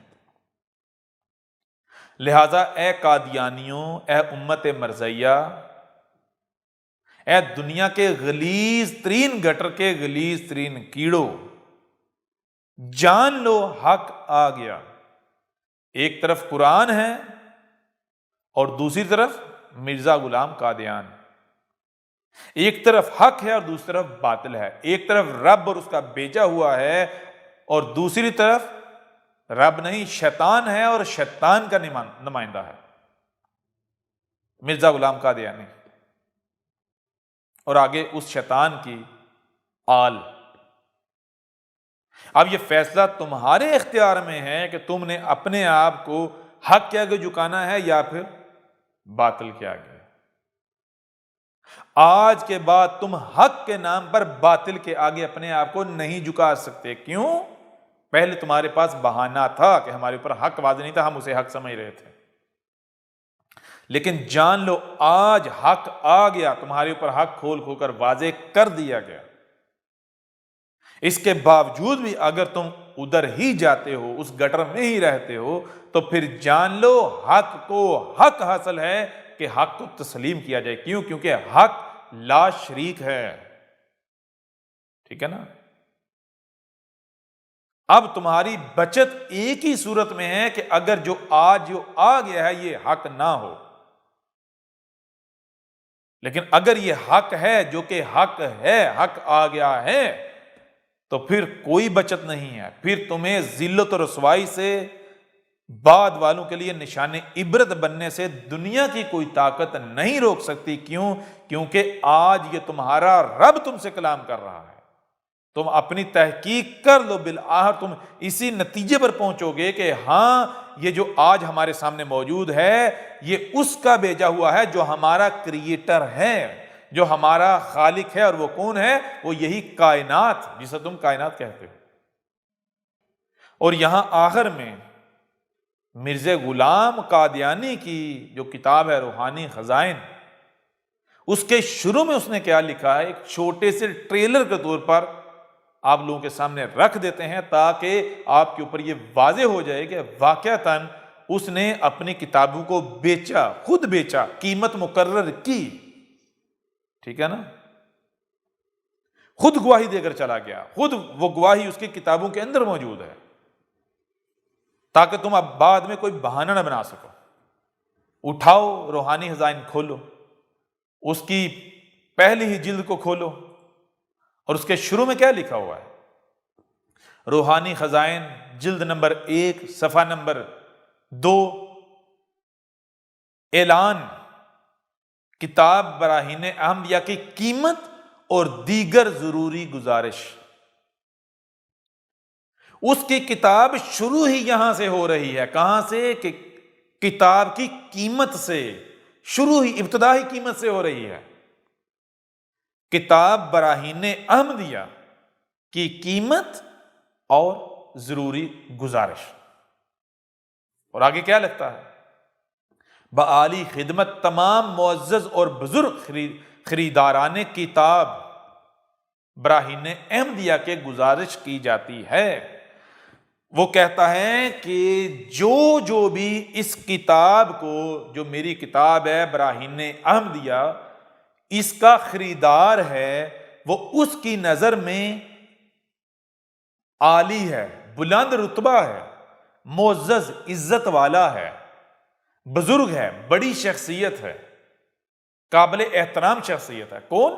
لہذا اے قادیانیوں، اے امت مرزیہ، اے دنیا کے غلیظ ترین گٹر کے غلیظ ترین کیڑوں، جان لو حق آ گیا۔ ایک طرف قرآن ہے اور دوسری طرف مرزا غلام قادیان، ایک طرف حق ہے اور دوسری طرف باطل ہے، ایک طرف رب اور اس کا بھیجا ہوا ہے اور دوسری طرف رب نہیں، شیطان ہے اور شیطان کا نمائندہ ہے مرزا غلام قادیانی، اور آگے اس شیطان کی آل۔ اب یہ فیصلہ تمہارے اختیار میں ہے کہ تم نے اپنے آپ کو حق کے آگے جھکانا ہے یا پھر باطل کے آگے۔ آج کے بعد تم حق کے نام پر باطل کے آگے اپنے آپ کو نہیں جھکا سکتے۔ کیوں؟ پہلے تمہارے پاس بہانہ تھا کہ ہمارے اوپر حق واضح نہیں تھا، ہم اسے حق سمجھ رہے تھے، لیکن جان لو آج حق آ گیا، تمہارے اوپر حق کھول کھول کر واضح کر دیا گیا۔ اس کے باوجود بھی اگر تم ادھر ہی جاتے ہو، اس گٹر میں ہی رہتے ہو، تو پھر جان لو حق کو حق حاصل ہے کہ حق کو تسلیم کیا جائے۔ کیوں؟ کیونکہ حق لا شریک ہے، ٹھیک ہے نا؟ اب تمہاری بچت ایک ہی صورت میں ہے کہ اگر جو آ گیا ہے یہ حق نہ ہو، لیکن اگر یہ حق ہے، جو کہ حق ہے، حق آ گیا ہے، تو پھر کوئی بچت نہیں ہے، پھر تمہیں ذلت و رسوائی سے، بعد والوں کے لیے نشان عبرت بننے سے دنیا کی کوئی طاقت نہیں روک سکتی۔ کیوں؟ کیونکہ آج یہ تمہارا رب تم سے کلام کر رہا ہے، تم اپنی تحقیق کر لو، بالآخر تم اسی نتیجے پر پہنچو گے کہ ہاں یہ جو آج ہمارے سامنے موجود ہے یہ اس کا بھیجا ہوا ہے جو ہمارا کریٹر ہے، جو ہمارا خالق ہے، اور وہ کون ہے؟ وہ یہی کائنات جسے تم کائنات کہتے ہو۔ اور یہاں آخر میں مرزا غلام قادیانی کی جو کتاب ہے روحانی خزائن، اس کے شروع میں اس نے کیا لکھا ہے، ایک چھوٹے سے ٹریلر کے طور پر آپ لوگوں کے سامنے رکھ دیتے ہیں تاکہ آپ کے اوپر یہ واضح ہو جائے کہ واقعتاً اس نے اپنی کتابوں کو بیچا، خود بیچا، قیمت مقرر کی، ٹھیک ہے نا، خود گواہی دے کر چلا گیا، خود وہ گواہی اس کی کتابوں کے اندر موجود ہے، تاکہ تم اب بعد میں کوئی بہانہ نہ بنا سکو۔ اٹھاؤ روحانی خزائن کھولو، اس کی پہلی ہی جلد کو کھولو، اور اس کے شروع میں کیا لکھا ہوا ہے؟ روحانی خزائن جلد نمبر 1 صفحہ نمبر 2، اعلان کتاب براہین احمدیہ کی قیمت اور دیگر ضروری گزارش۔ اس کی کتاب شروع ہی یہاں سے ہو رہی ہے، کہاں سے؟ کہ کتاب کی قیمت سے، شروع ہی ابتدائی قیمت سے ہو رہی ہے۔ کتاب براہین احمدیہ کی قیمت اور ضروری گزارش۔ اور آگے کیا لگتا ہے؟ بعالی خدمت تمام معزز اور بزرگ خریداران کتاب براہین احمدیہ کے گزارش کی جاتی ہے۔ وہ کہتا ہے کہ جو بھی اس کتاب کو، جو میری کتاب ہے براہین احمدیہ، اس کا خریدار ہے، وہ اس کی نظر میں عالی ہے، بلند رتبہ ہے، معزز عزت والا ہے، بزرگ ہے، بڑی شخصیت ہے، قابل احترام شخصیت ہے۔ کون؟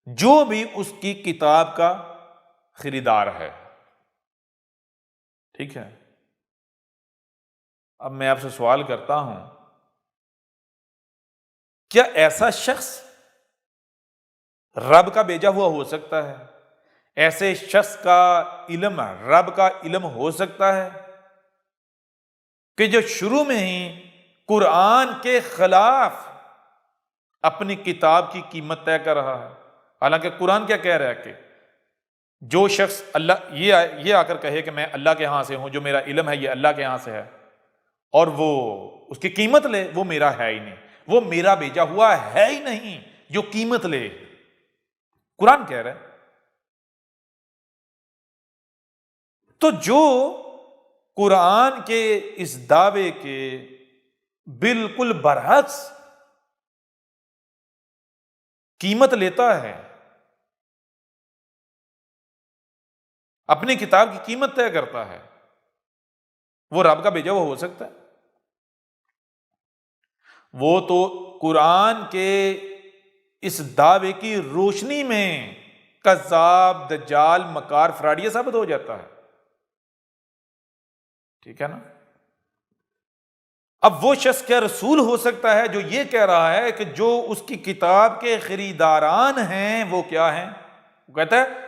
جو بھی اس کی کتاب کا خریدار ہے، ٹھیک ہے۔ اب میں آپ سے سوال کرتا ہوں، کیا ایسا شخص رب کا بھیجا ہوا ہو سکتا ہے؟ ایسے شخص کا علم رب کا علم ہو سکتا ہے کہ جو شروع میں ہی قرآن کے خلاف اپنی کتاب کی قیمت طے کر رہا ہے؟ حالانکہ قرآن کیا کہہ رہا ہے کہ جو شخص اللہ یہ آ کر کہے کہ میں اللہ کے ہاں سے ہوں، جو میرا علم ہے یہ اللہ کے ہاں سے ہے، اور وہ اس کی قیمت لے، وہ میرا ہے ہی نہیں، وہ میرا بھیجا ہوا ہے ہی نہیں جو قیمت لے۔ قرآن کہہ رہا ہے۔ تو جو قرآن کے اس دعوے کے بالکل برعکس قیمت لیتا ہے، اپنی کتاب کی قیمت طے کرتا ہے، وہ رب کا بھیجا ہوا ہو سکتا ہے؟ وہ تو قرآن کے اس دعوے کی روشنی میں کذاب، دجال، مکار، فراڈیہ ثابت ہو جاتا ہے، ٹھیک ہے نا۔ اب وہ شخص کیا رسول ہو سکتا ہے جو یہ کہہ رہا ہے کہ جو اس کی کتاب کے خریداران ہیں وہ کیا ہیں؟ وہ کہتا ہے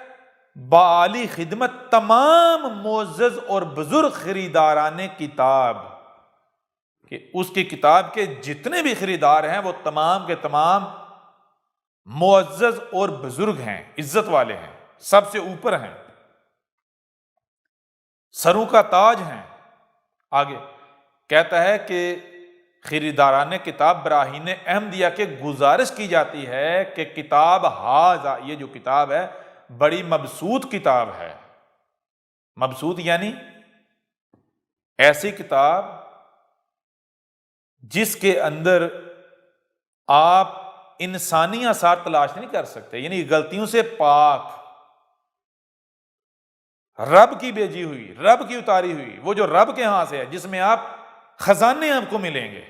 بعالی خدمت تمام معزز اور بزرگ خریداران کتاب، کہ اس کی کتاب کے جتنے بھی خریدار ہیں وہ تمام کے تمام معزز اور بزرگ ہیں، عزت والے ہیں، سب سے اوپر ہیں، سروں کا تاج ہیں۔ آگے کہتا ہے کہ خریداران کتاب براہین احمدیہ کے گزارش کی جاتی ہے کہ کتاب ہاذا، یہ جو کتاب ہے بڑی مبسوط کتاب ہے۔ مبسوط یعنی ایسی کتاب جس کے اندر آپ انسانی آثار تلاش نہیں کر سکتے، یعنی غلطیوں سے پاک، رب کی بھیجی ہوئی، رب کی اتاری ہوئی، وہ جو رب کے ہاں سے ہے، جس میں آپ خزانے آپ کو ملیں گے،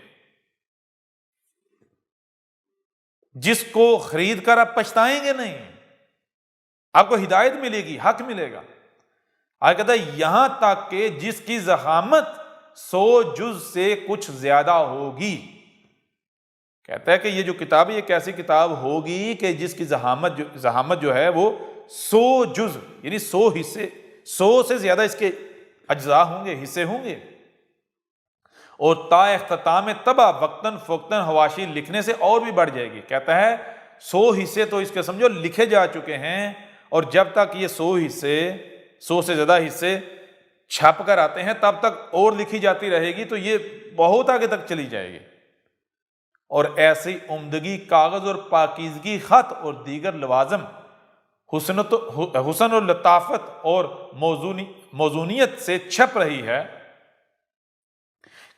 جس کو خرید کر آپ پچھتائیں گے نہیں، آپ کو ہدایت ملے گی، حق ملے گا۔ آگے کہتا ہے یہاں تک کہ جس کی ضخامت 100 جز سے کچھ زیادہ ہوگی، کہتا ہے کہ یہ جو کتاب ہے یہ کیسی کتاب ہوگی کہ جس کی زحامت جو ہے وہ 100 جز یعنی 100 حصے، 100 سے زیادہ اس کے اجزاء ہوں گے، حصے ہوں گے، اور تا اختتام طبع وقتاً فوقتاً حواشی لکھنے سے اور بھی بڑھ جائے گی۔ کہتا ہے 100 حصے تو اس کے سمجھو لکھے جا چکے ہیں، اور جب تک یہ 100 حصے، 100 سے زیادہ حصے چھپ کر آتے ہیں تب تک اور لکھی جاتی رہے گی، تو یہ بہت آگے تک چلی جائے گی۔ اور ایسی عمدگی کاغذ اور پاکیزگی خط اور دیگر لوازم، حسن و لطافت اور موزونیت سے چھپ رہی ہے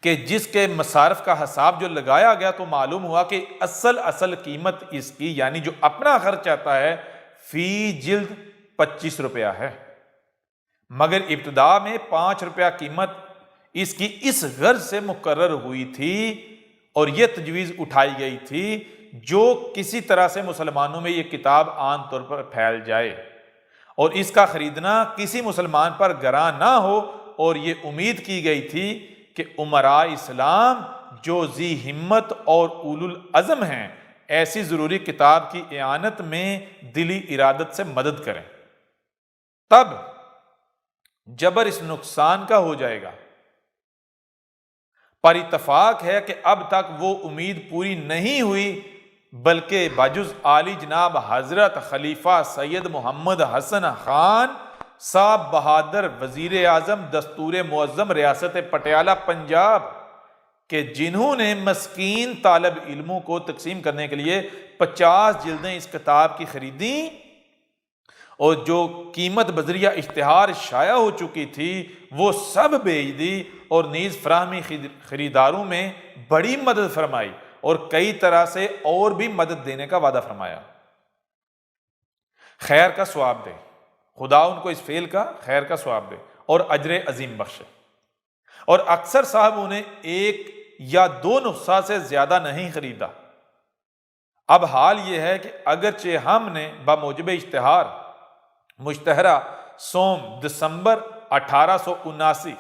کہ جس کے مصارف کا حساب جو لگایا گیا تو معلوم ہوا کہ اصل قیمت اس کی یعنی جو اپنا خرچ آتا ہے فی جلد 25 روپیہ ہے، مگر ابتدا میں 5 روپیہ قیمت اس کی اس غرض سے مقرر ہوئی تھی اور یہ تجویز اٹھائی گئی تھی جو کسی طرح سے مسلمانوں میں یہ کتاب عام طور پر پھیل جائے اور اس کا خریدنا کسی مسلمان پر گراں نہ ہو، اور یہ امید کی گئی تھی کہ امراء اسلام جو ذی ہمت اور اولو العزم ہیں ایسی ضروری کتاب کی اعانت میں دلی ارادت سے مدد کریں۔ تب جبر اس نقصان کا ہو جائے گا، پر اتفاق ہے کہ اب تک وہ امید پوری نہیں ہوئی، بلکہ بجز عالی جناب حضرت خلیفہ سید محمد حسن خان صاحب بہادر وزیر اعظم دستور معظم ریاست پٹیالہ پنجاب کہ جنہوں نے مسکین طالب علموں کو تقسیم کرنے کے لیے 50 جلدیں اس کتاب کی خریدیں اور جو قیمت بذریعہ اشتہار شائع ہو چکی تھی وہ سب بیچ دی، اور نیز فراہمی خریداروں میں بڑی مدد فرمائی اور کئی طرح سے اور بھی مدد دینے کا وعدہ فرمایا۔ خیر کا ثواب دے، خدا ان کو اس فعل کا خیر کا ثواب دے اور اجر عظیم بخشے۔ اور اکثر صاحبوں نے 1 یا 2 نسخہ سے زیادہ نہیں خریدا۔ اب حال یہ ہے کہ اگرچہ ہم نے بموجب اشتہار مشتہرہ سوم دسمبر 1879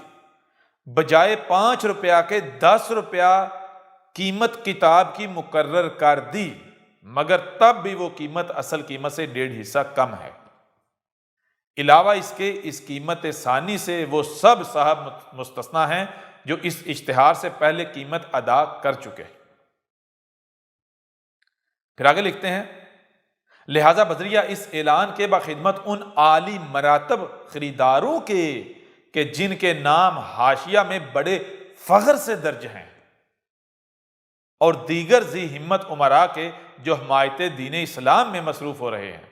بجائے 5 روپیہ کے 10 روپیہ قیمت کتاب کی مقرر کر دی، مگر تب بھی وہ قیمت اصل قیمت سے 1.5 حصہ کم ہے۔ علاوہ اس کے اس قیمت ثانی سے وہ سب صاحب مستثنی ہیں جو اس اشتہار سے پہلے قیمت ادا کر چکے۔ پھر آگے لکھتے ہیں، لہذا بذریعہ اس اعلان کے باخدمت ان عالی مراتب خریداروں کے کہ جن کے نام حاشیہ میں بڑے فخر سے درج ہیں، اور دیگر ذی ہمت امراء کے جو حمایت دین اسلام میں مصروف ہو رہے ہیں،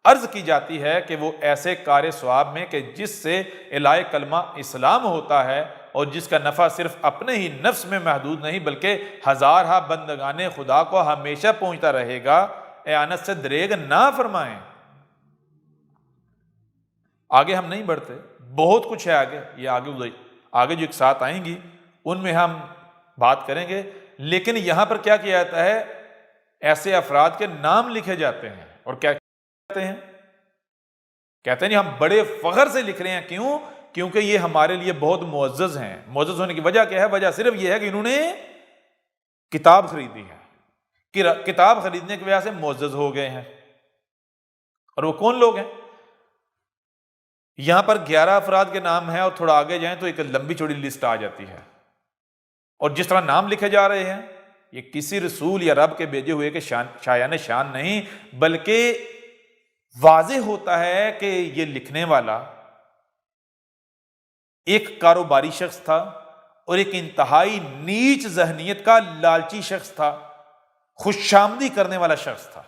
عرض کی جاتی ہے کہ وہ ایسے کار ثواب میں کہ جس سے اعلاء کلمہ اسلام ہوتا ہے اور جس کا نفع صرف اپنے ہی نفس میں محدود نہیں بلکہ ہزارہ بندگان خدا کو ہمیشہ پہنچتا رہے گا، اعانت سے دریغ نہ فرمائیں۔ آگے ہم نہیں بڑھتے، بہت کچھ ہے آگے، یہ آگے جو ایک ساتھ آئیں گی ان میں ہم بات کریں گے، لیکن یہاں پر کیا کیا جاتا ہے، ایسے افراد کے نام لکھے جاتے ہیں اور کیا کہتے ہیں جی ہم بڑے فخر سے لکھ رہے ہیں، کیوں؟ کیونکہ یہ ہمارے لیے بہت معزز ہیں۔ معزز ہونے کی وجہ کیا ہے؟ وجہ صرف یہ ہے کہ انہوں نے کتاب خریدی ہے، کتاب خریدنے کی وجہ سے معزز ہو گئے ہیں۔ اور وہ کون لوگ ہیں؟ یہاں پر 11 افراد کے نام ہیں، اور تھوڑا آگے جائیں تو ایک لمبی چوڑی لسٹ آ جاتی ہے، اور جس طرح نام لکھے جا رہے ہیں یہ کسی رسول یا رب کے بھیجے ہوئے کے شایان شان نہیں، بلکہ واضح ہوتا ہے کہ یہ لکھنے والا ایک کاروباری شخص تھا اور ایک انتہائی نیچ ذہنیت کا لالچی شخص تھا، خوش آمدی کرنے والا شخص تھا،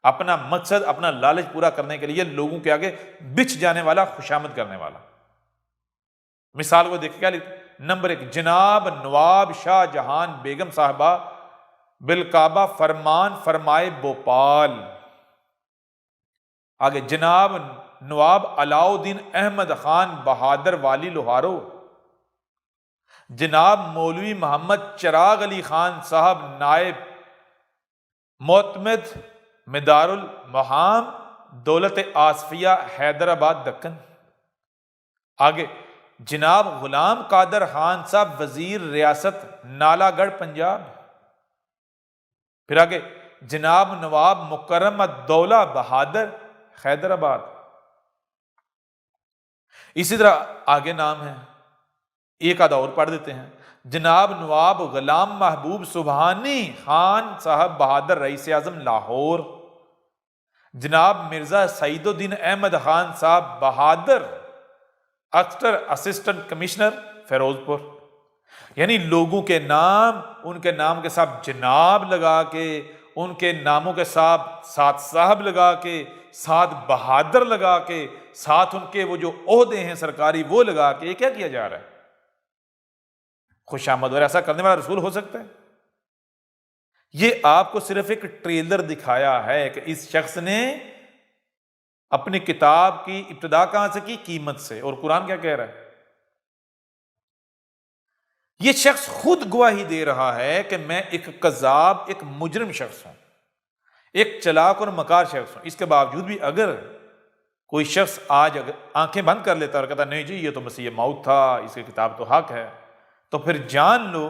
اپنا مقصد اپنا لالچ پورا کرنے کے لیے لوگوں کے آگے بچھ جانے والا، خوشامد کرنے والا۔ مثال کو دیکھ کیا لکھتے؟ نمبر 1، جناب نواب شاہ جہان بیگم صاحبہ بالکعبہ فرمان فرمائے بھوپال۔ آگے جناب نواب علاء الدین احمد خان بہادر والی لوہارو، جناب مولوی محمد چراغ علی خان صاحب نائب معتمد مدار المحام دولت آصفیہ حیدرآباد دکن۔ آگے جناب غلام قادر خان صاحب وزیر ریاست نالا گڑھ پنجاب، پھر آگے جناب نواب مکرم الدولہ بہادر حیدر آباد. اسی طرح آگے نام ہے، ایک آدھا اور پڑھ دیتے ہیں. جناب نواب غلام محبوب سبحانی خان صاحب بہادر رئیس اعظم لاہور. جناب مرزا سعید الدین احمد خان صاحب بہادر اسسٹنٹ کمشنر فیروز پور. یعنی لوگوں کے نام، ان کے نام کے ساتھ جناب لگا کے، ان کے ناموں کے ساتھ صاحب لگا کے، ساتھ بہادر لگا کے، ساتھ ان کے وہ جو عہدے ہیں سرکاری وہ لگا کے، یہ کیا کیا جا رہا ہے؟ خوش آمد. اور ایسا کرنے والا رسول ہو سکتا ہے؟ یہ آپ کو صرف ایک ٹریلر دکھایا ہے کہ اس شخص نے اپنی کتاب کی ابتدا کہاں سے کی؟ قیمت سے. اور قرآن کیا کہہ رہا ہے؟ یہ شخص خود گواہی دے رہا ہے کہ میں ایک کذاب، ایک مجرم شخص ہوں، ایک چلاک اور مکار شخص ہوں. اس کے باوجود بھی اگر کوئی شخص آج اگر آنکھیں بند کر لیتا اور کہتا نہیں جی یہ تو مسیح موعود تھا، اس کی کتاب تو حق ہے، تو پھر جان لو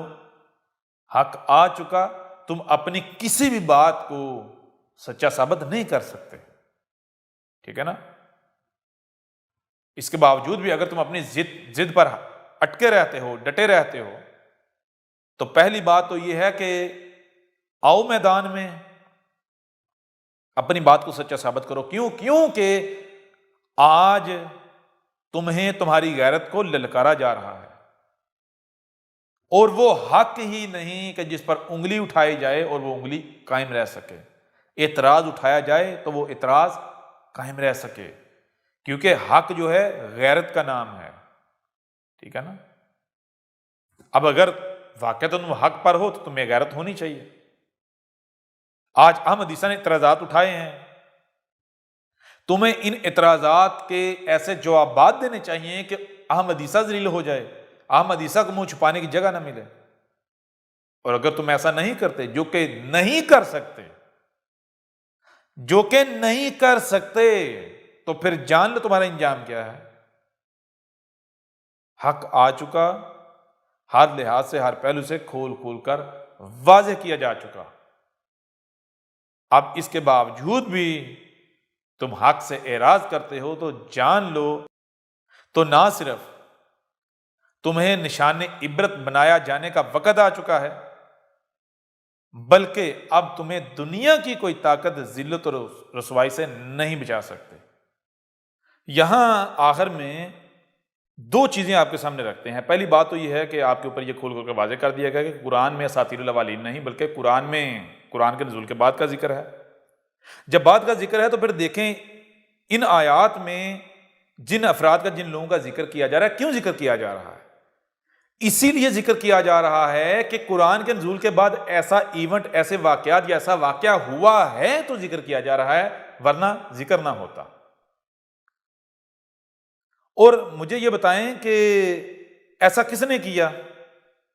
حق آ چکا. تم اپنی کسی بھی بات کو سچا ثابت نہیں کر سکتے. ٹھیک ہے نا؟ اس کے باوجود بھی اگر تم اپنی ضد پر اٹکے رہتے ہو، ڈٹے رہتے ہو، تو پہلی بات تو یہ ہے کہ آؤ میدان میں اپنی بات کو سچا ثابت کرو. کیونکہ آج تمہیں تمہاری غیرت کو للکارا جا رہا ہے، اور وہ حق ہی نہیں کہ جس پر انگلی اٹھائی جائے اور وہ انگلی قائم رہ سکے. اعتراض اٹھایا جائے تو وہ اعتراض قائم رہ سکے، کیونکہ حق جو ہے غیرت کا نام ہے. ٹھیک ہے نا؟ اب اگر واقعہ تم حق پر ہو تو تمہیں غیرت ہونی چاہیے. آج احمد عیسیٰ نے اعتراضات اٹھائے ہیں، تمہیں ان اعتراضات کے ایسے جوابات دینے چاہیے کہ احمد عیسیٰ ذلیل ہو جائے، احمد عیسیٰ کو منہ چھپانے کی جگہ نہ ملے. اور اگر تم ایسا نہیں کرتے، جو کہ نہیں کر سکتے، تو پھر جان لو تمہارا انجام کیا ہے. حق آ چکا، ہر لحاظ سے، ہر پہلو سے کھول کر واضح کیا جا چکا. اب اس کے باوجود بھی تم حق سے اعراض کرتے ہو تو جان لو تو نہ صرف تمہیں نشان عبرت بنایا جانے کا وقت آ چکا ہے، بلکہ اب تمہیں دنیا کی کوئی طاقت ذلت اور رسوائی سے نہیں بچا سکتے. یہاں آخر میں دو چیزیں آپ کے سامنے رکھتے ہیں. پہلی بات تو یہ ہے کہ آپ کے اوپر یہ کھول کر واضح کر دیا گیا کہ قرآن میں اساطیر الاولین نہیں، بلکہ قرآن کے نزول کے بعد کا ذکر ہے. جب بعد کا ذکر ہے تو پھر دیکھیں ان آیات میں جن افراد کا، جن لوگوں کا ذکر کیا جا رہا ہے، کیوں ذکر کیا جا رہا ہے؟ اسی لیے ذکر کیا جا رہا ہے کہ قرآن کے نزول کے بعد ایسا ایونٹ، ایسے واقعات یا ایسا واقعہ ہوا ہے تو ذکر کیا جا رہا ہے، ورنہ ذکر نہ ہوتا. اور مجھے یہ بتائیں کہ ایسا کس نے کیا؟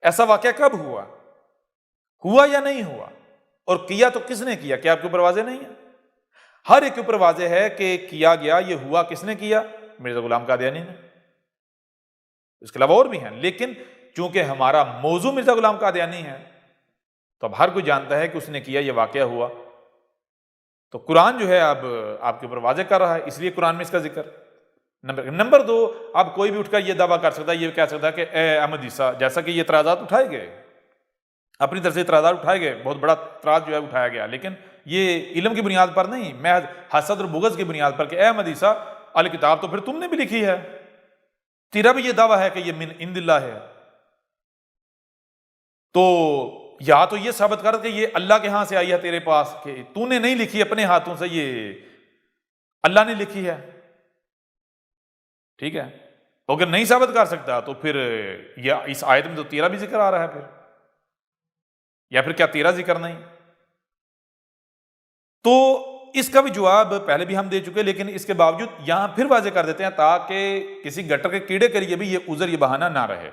ایسا واقعہ کب ہوا یا نہیں ہوا؟ اور کیا تو کس نے کیا؟ کیا آپ کے اوپر واضح نہیں ہے؟ ہر ایک کے اوپر واضح ہے کہ کیا گیا. یہ ہوا کس نے کیا؟ مرزا غلام قادیانی نے. اس کے علاوہ اور بھی ہیں، لیکن چونکہ ہمارا موضوع مرزا غلام قادیانی ہے تو اب ہر کوئی جانتا ہے کہ اس نے کیا، یہ واقعہ ہوا. تو قرآن جو ہے اب آپ کے اوپر واضح کر رہا ہے، اس لیے قرآن میں اس کا ذکر. نمبر دو، اب کوئی بھی اٹھ کر یہ دعویٰ کر سکتا ہے، یہ کہہ سکتا ہے کہ اے احمد عیسیٰ، جیسا کہ یہ اعتراضات اٹھائے گئے، اپنی طرف سے اعتراضات اٹھائے گئے، بہت بڑا اعتراض جو ہے اٹھایا گیا، لیکن یہ علم کی بنیاد پر نہیں، محض حسد اور بغض کی بنیاد پر کہ اے احمد عیسیٰ، الکتاب تو پھر تم نے بھی لکھی ہے، تیرا بھی یہ دعویٰ ہے کہ یہ من عند اللہ ہے، تو یا تو یہ ثابت کر کہ یہ اللہ کے ہاں سے آئی ہے تیرے پاس، کہ تو نے نہیں لکھی اپنے ہاتھوں سے، یہ اللہ نے لکھی ہے. ٹھیک ہے؟ اگر نہیں ثابت کر سکتا تو پھر یا اس آیت میں تو تیرا بھی ذکر آ رہا ہے پھر، یا پھر کیا تیرا ذکر نہیں؟ تو اس کا بھی جواب پہلے بھی ہم دے چکے، لیکن اس کے باوجود یہاں پھر واضح کر دیتے ہیں تاکہ کسی گٹر کے کیڑے کے لیے بھی یہ عذر، یہ بہانہ نہ رہے.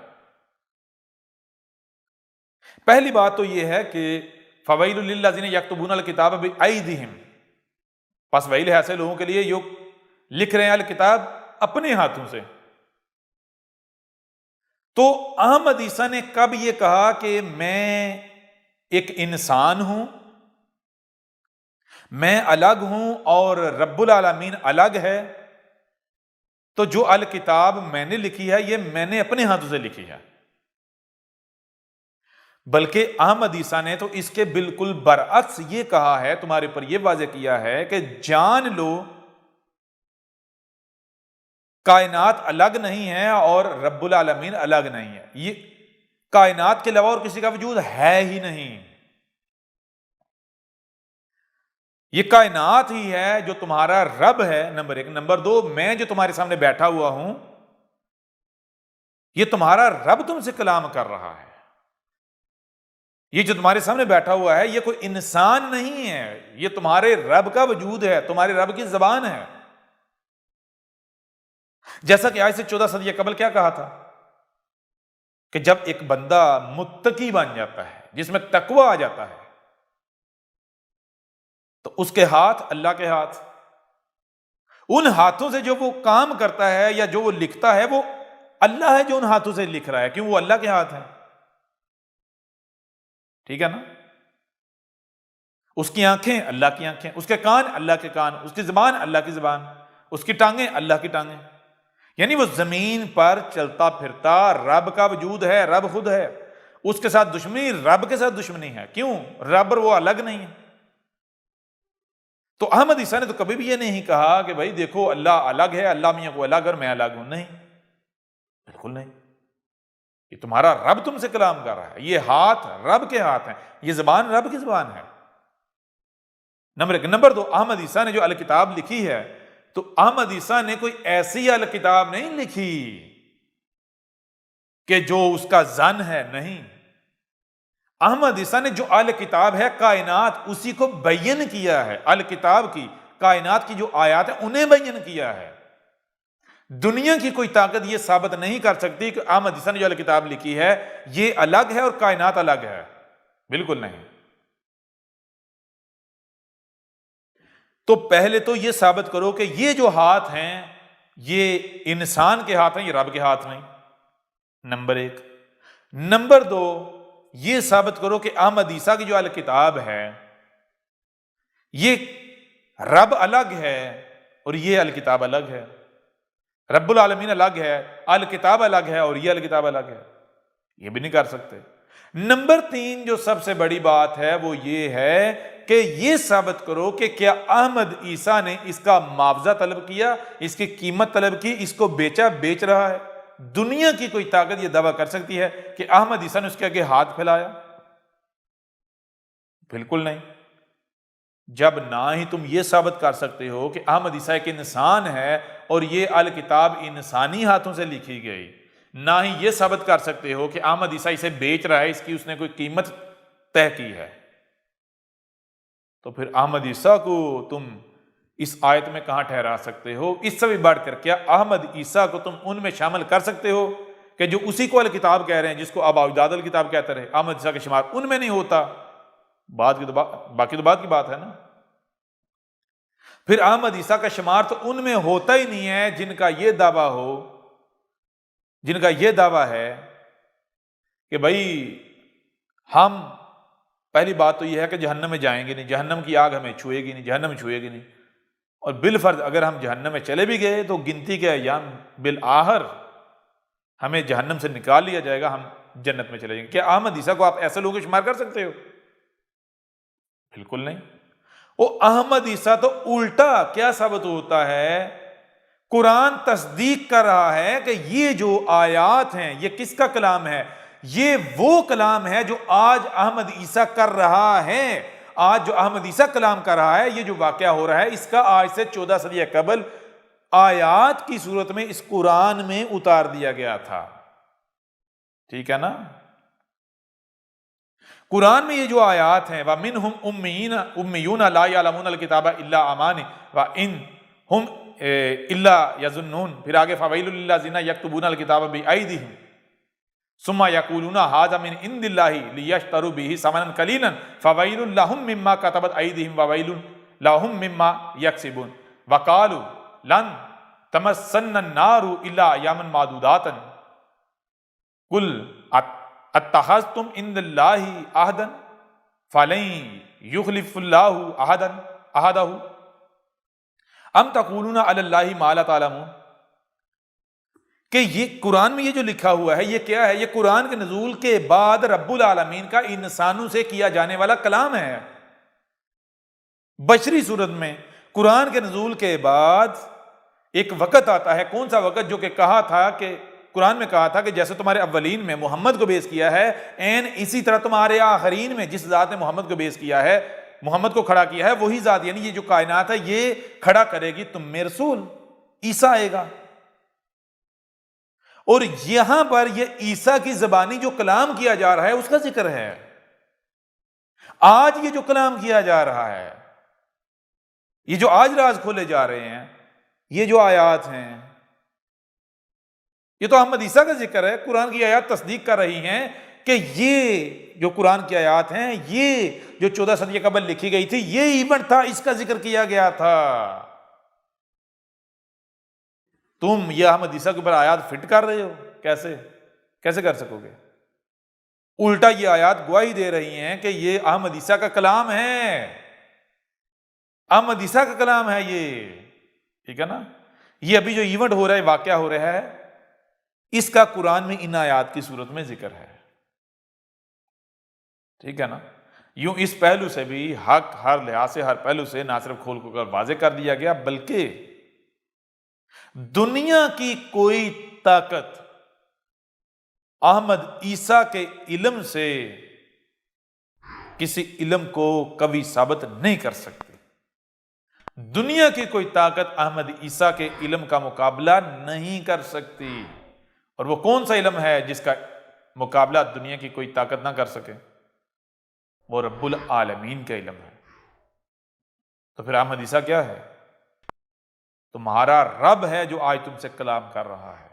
پہلی بات تو یہ ہے کہ فویل للذین یکتبون الکتاب بایدیہم، پس ویل ہے ایسے لوگوں کے لیے جو لکھ رہے ہیں الکتاب اپنے ہاتھوں سے. تو احمد عیسیٰ نے کب یہ کہا کہ میں ایک انسان ہوں میں الگ ہوں اور رب العالمین الگ ہے، تو جو الکتاب میں نے لکھی ہے یہ میں نے اپنے ہاتھوں سے لکھی ہے۔ بلکہ احمد عیسیٰ نے تو اس کے بالکل برعکس یہ کہا ہے، تمہارے پر یہ واضح کیا ہے کہ جان لو کائنات الگ نہیں ہے اور رب العالمین الگ نہیں ہے، یہ کائنات کے علاوہ اور کسی کا وجود ہے ہی نہیں، یہ کائنات ہی ہے جو تمہارا رب ہے، نمبر ایک۔ نمبر دو، میں جو تمہارے سامنے بیٹھا ہوا ہوں یہ تمہارا رب تم سے کلام کر رہا ہے، یہ جو تمہارے سامنے بیٹھا ہوا ہے یہ کوئی انسان نہیں ہے، یہ تمہارے رب کا وجود ہے، تمہارے رب کی زبان ہے۔ جیسا کہ آج سے 14 صدی قبل کیا کہا تھا کہ جب ایک بندہ متقی بن جاتا ہے، جس میں تقوی آ جاتا ہے، تو اس کے ہاتھ اللہ کے ہاتھ، ان ہاتھوں سے جو وہ کام کرتا ہے یا جو وہ لکھتا ہے وہ اللہ ہے جو ان ہاتھوں سے لکھ رہا ہے، کیوں؟ وہ اللہ کے ہاتھ ہیں، ٹھیک ہے نا؟ اس کی آنکھیں اللہ کی آنکھیں، اس کے کان اللہ کے کان، اس کی زبان اللہ کی زبان، اس کی ٹانگیں اللہ کی ٹانگیں، یعنی وہ زمین پر چلتا پھرتا رب کا وجود ہے، رب خود ہے، اس کے ساتھ دشمنی رب کے ساتھ دشمنی ہے، کیوں؟ رب اور وہ الگ نہیں ہے۔ تو احمد عیسیٰ نے تو کبھی بھی یہ نہیں کہا کہ بھائی دیکھو اللہ الگ ہے، اللہ میاں کو الگ اور میں الگ ہوں، نہیں، بالکل نہیں، یہ تمہارا رب تم سے کلام کر رہا ہے، یہ ہاتھ رب کے ہاتھ ہیں، یہ زبان رب کی زبان ہے، نمبر ایک۔ نمبر دو، احمد عیسیٰ نے جو الکتاب لکھی ہے تو احمد عیسیٰ نے کوئی ایسی الکتاب نہیں لکھی کہ جو اس کا زن ہے، نہیں، احمد عیسیٰ نے جو الکتاب ہے کائنات اسی کو بیان کیا ہے، الکتاب کی کائنات کی جو آیات ہیں انہیں بیان کیا ہے۔ دنیا کی کوئی طاقت یہ ثابت نہیں کر سکتی کہ احمد عیسیٰ نے جو الکتاب لکھی ہے یہ الگ ہے اور کائنات الگ ہے، بالکل نہیں۔ تو پہلے تو یہ ثابت کرو کہ یہ جو ہاتھ ہیں یہ انسان کے ہاتھ ہیں، یہ رب کے ہاتھ نہیں، نمبر ایک۔ نمبر دو، یہ ثابت کرو کہ احمد عیسیٰ کی جو الکتاب ہے یہ رب الگ ہے اور یہ الکتاب الگ ہے، رب العالمین الگ ہے، الکتاب الگ ہے اور یہ الکتاب الگ ہے، یہ بھی نہیں کر سکتے۔ نمبر تین جو سب سے بڑی بات ہے وہ یہ ہے کہ یہ ثابت کرو کہ کیا احمد عیسیٰ نے اس کا معاوضہ طلب کیا، اس کی قیمت طلب کی، اس کو بیچا، بیچ رہا ہے؟ دنیا کی کوئی طاقت یہ دعویٰ کر سکتی ہے کہ احمد عیسیٰ نے اس کے آگے ہاتھ پھیلایا؟ بالکل نہیں۔ جب نہ ہی تم یہ ثابت کر سکتے ہو کہ احمد عیسیٰ ایک انسان ہے اور یہ الکتاب انسانی ہاتھوں سے لکھی گئی، نہ ہی یہ ثابت کر سکتے ہو کہ احمد عیسیٰ اسے بیچ رہا ہے، اس کی اس نے کوئی قیمت طے کی ہے، تو پھر احمد عیسیٰ کو تم اس آیت میں کہاں ٹھہرا سکتے ہو؟ اس سے بھی بڑھ کر کیا احمد عیسیٰ کو تم ان میں شامل کر سکتے ہو کہ جو اسی کو الکتاب کہہ رہے ہیں، جس کو اب اجداد الکتاب کہتے رہے، احمد عیسیٰ کا شمار ان میں نہیں ہوتا؟ باقی تو بات کی بات ہے نا۔ پھر احمد عیسیٰ کا شمار تو ان میں ہوتا ہی نہیں ہے جن کا یہ دعویٰ ہو، جن کا یہ دعویٰ ہے کہ بھائی ہم، پہلی بات تو یہ ہے کہ جہنم میں جائیں گے نہیں، جہنم کی آگ ہمیں چھوئے گی نہیں، جہنم چھوئے گی نہیں، اور بالفرض اگر ہم جہنم میں چلے بھی گئے تو گنتی کے ایام بالآخر ہمیں جہنم سے نکال لیا جائے گا، ہم جنت میں چلے جائیں گے۔ کیا احمد عیسیٰ کو آپ ایسے لوگوں کو شمار کر سکتے ہو؟ بالکل نہیں۔ وہ احمد عیسیٰ تو الٹا کیا ثابت ہوتا ہے؟ قرآن تصدیق کر رہا ہے کہ یہ جو آیات ہیں یہ کس کا کلام ہے؟ یہ وہ کلام ہے جو آج احمد عیسیٰ کر رہا ہے، آج جو احمد عیسیٰ کلام کر رہا ہے، یہ جو واقعہ ہو رہا ہے اس کا آج سے 14 صدی قبل آیات کی صورت میں اس قرآن میں اتار دیا گیا تھا، ٹھیک ہے نا؟ قرآن میں یہ جو آیات ہیں وَمِنْهُمْ أُمِّيُّونَ لَا يَعْلَمُونَ الْكِتَابَ إِلَّا أَمَانِي وَإِنْ إِلَّا يَظُنُّونَ، پھر آگے فَوَيْلٌ لِلَّذِينَ يَكْتُبُونَ الْكِتَابَ بِأَيْدِيهِمْ ثُمَّ يَقُولُونَ هَذَا مِنْ عِنْدِ اللَّهِ لِيَشْتَرُوا بِهِ ثَمَنًا قَلِيلًا فَوَيْلٌ لَهُمْ مِمَّا كَتَبَتْ أَيْدِيهِمْ وَوَيْلٌ لَهُمْ مِمَّا يَكْسِبُونَ وَقَالُوا لَن تَمَسَّنَّ النَّارُ إِلَّا أَيَّامًا مَّعْدُودَاتًا قُلْ اتخذتم عند اللہ عہدا فلن یخلف اللہ عہدا احدہ ام تقولون علی اللہ ما لا تعلمون، کہ یہ قرآن میں یہ جو لکھا ہوا ہے یہ کیا ہے؟ یہ قرآن کے نزول کے بعد رب العالمین کا انسانوں سے کیا جانے والا کلام ہے۔ بشری صورت میں قرآن کے نزول کے بعد ایک وقت آتا ہے، کون سا وقت؟ جو کہ کہا تھا کہ قرآن میں کہا تھا کہ جیسے تمہارے اولین میں محمد کو بیس کیا ہے، این اسی طرح تمہارے آخرین میں جس ذات نے محمد کو بیس کیا ہے، محمد کو کھڑا کیا ہے، وہی ذات یعنی یہ جو کائنات ہے یہ کھڑا کرے گی تم میں رسول، عیسیٰ آئے گا۔ اور یہاں پر یہ عیسیٰ کی زبانی جو کلام کیا جا رہا ہے اس کا ذکر ہے۔ آج یہ جو کلام کیا جا رہا ہے، یہ جو آج راز کھولے جا رہے ہیں، یہ جو آیات ہیں، یہ تو احمد عیسیٰ کا ذکر ہے۔ قرآن کی آیات تصدیق کر رہی ہیں کہ یہ جو قرآن کی آیات ہیں، یہ جو 14 صدی قبل لکھی گئی تھی، یہ ایونٹ تھا، اس کا ذکر کیا گیا تھا۔ تم یہ احمد عیسیٰ کے اوپر آیات فٹ کر رہے ہو، کیسے کر سکو گے؟ الٹا یہ آیات گواہی دے رہی ہیں کہ یہ احمد عیسیٰ کا کلام ہے، احمد عیسیٰ کا کلام ہے یہ، ٹھیک ہے نا؟ یہ ابھی جو ایونٹ ہو رہا ہے، واقعہ ہو رہا ہے، اس کا قرآن میں ان آیات کی صورت میں ذکر ہے، ٹھیک ہے نا؟ یوں اس پہلو سے بھی حق ہر لحاظ سے، ہر پہلو سے نہ صرف کھول کر واضح کر دیا گیا، بلکہ دنیا کی کوئی طاقت احمد عیسیٰ کے علم سے کسی علم کو کبھی ثابت نہیں کر سکتی۔ دنیا کی کوئی طاقت احمد عیسیٰ کے علم کا مقابلہ نہیں کر سکتی۔ اور وہ کون سا علم ہے جس کا مقابلہ دنیا کی کوئی طاقت نہ کر سکے؟ وہ رب العالمین کا علم ہے۔ تو پھر احمد عیسیٰ کیا ہے؟ تمہارا رب ہے جو آج تم سے کلام کر رہا ہے۔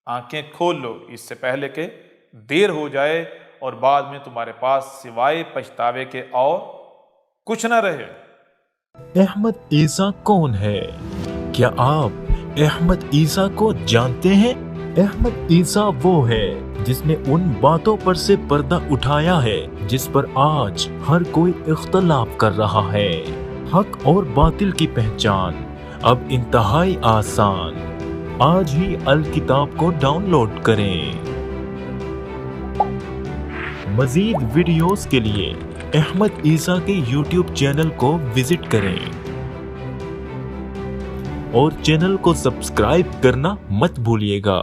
آنکھیں کھول لو اس سے پہلے کہ دیر ہو جائے اور بعد میں تمہارے پاس سوائے پچھتاوے کے اور کچھ نہ رہے۔ احمد عیسیٰ کون ہے؟ کیا آپ احمد عیسیٰ کو جانتے ہیں؟ احمد عیسیٰ وہ ہے جس نے ان باتوں پر سے پردہ اٹھایا ہے جس پر آج ہر کوئی اختلاف کر رہا ہے۔ حق اور باطل کی پہچان اب انتہائی آسان۔ آج ہی الکتاب کو ڈاؤن لوڈ کریں۔ مزید ویڈیوز کے لیے احمد عیسیٰ کے یوٹیوب چینل کو وزٹ کریں اور چینل کو سبسکرائب کرنا مت بھولیے گا۔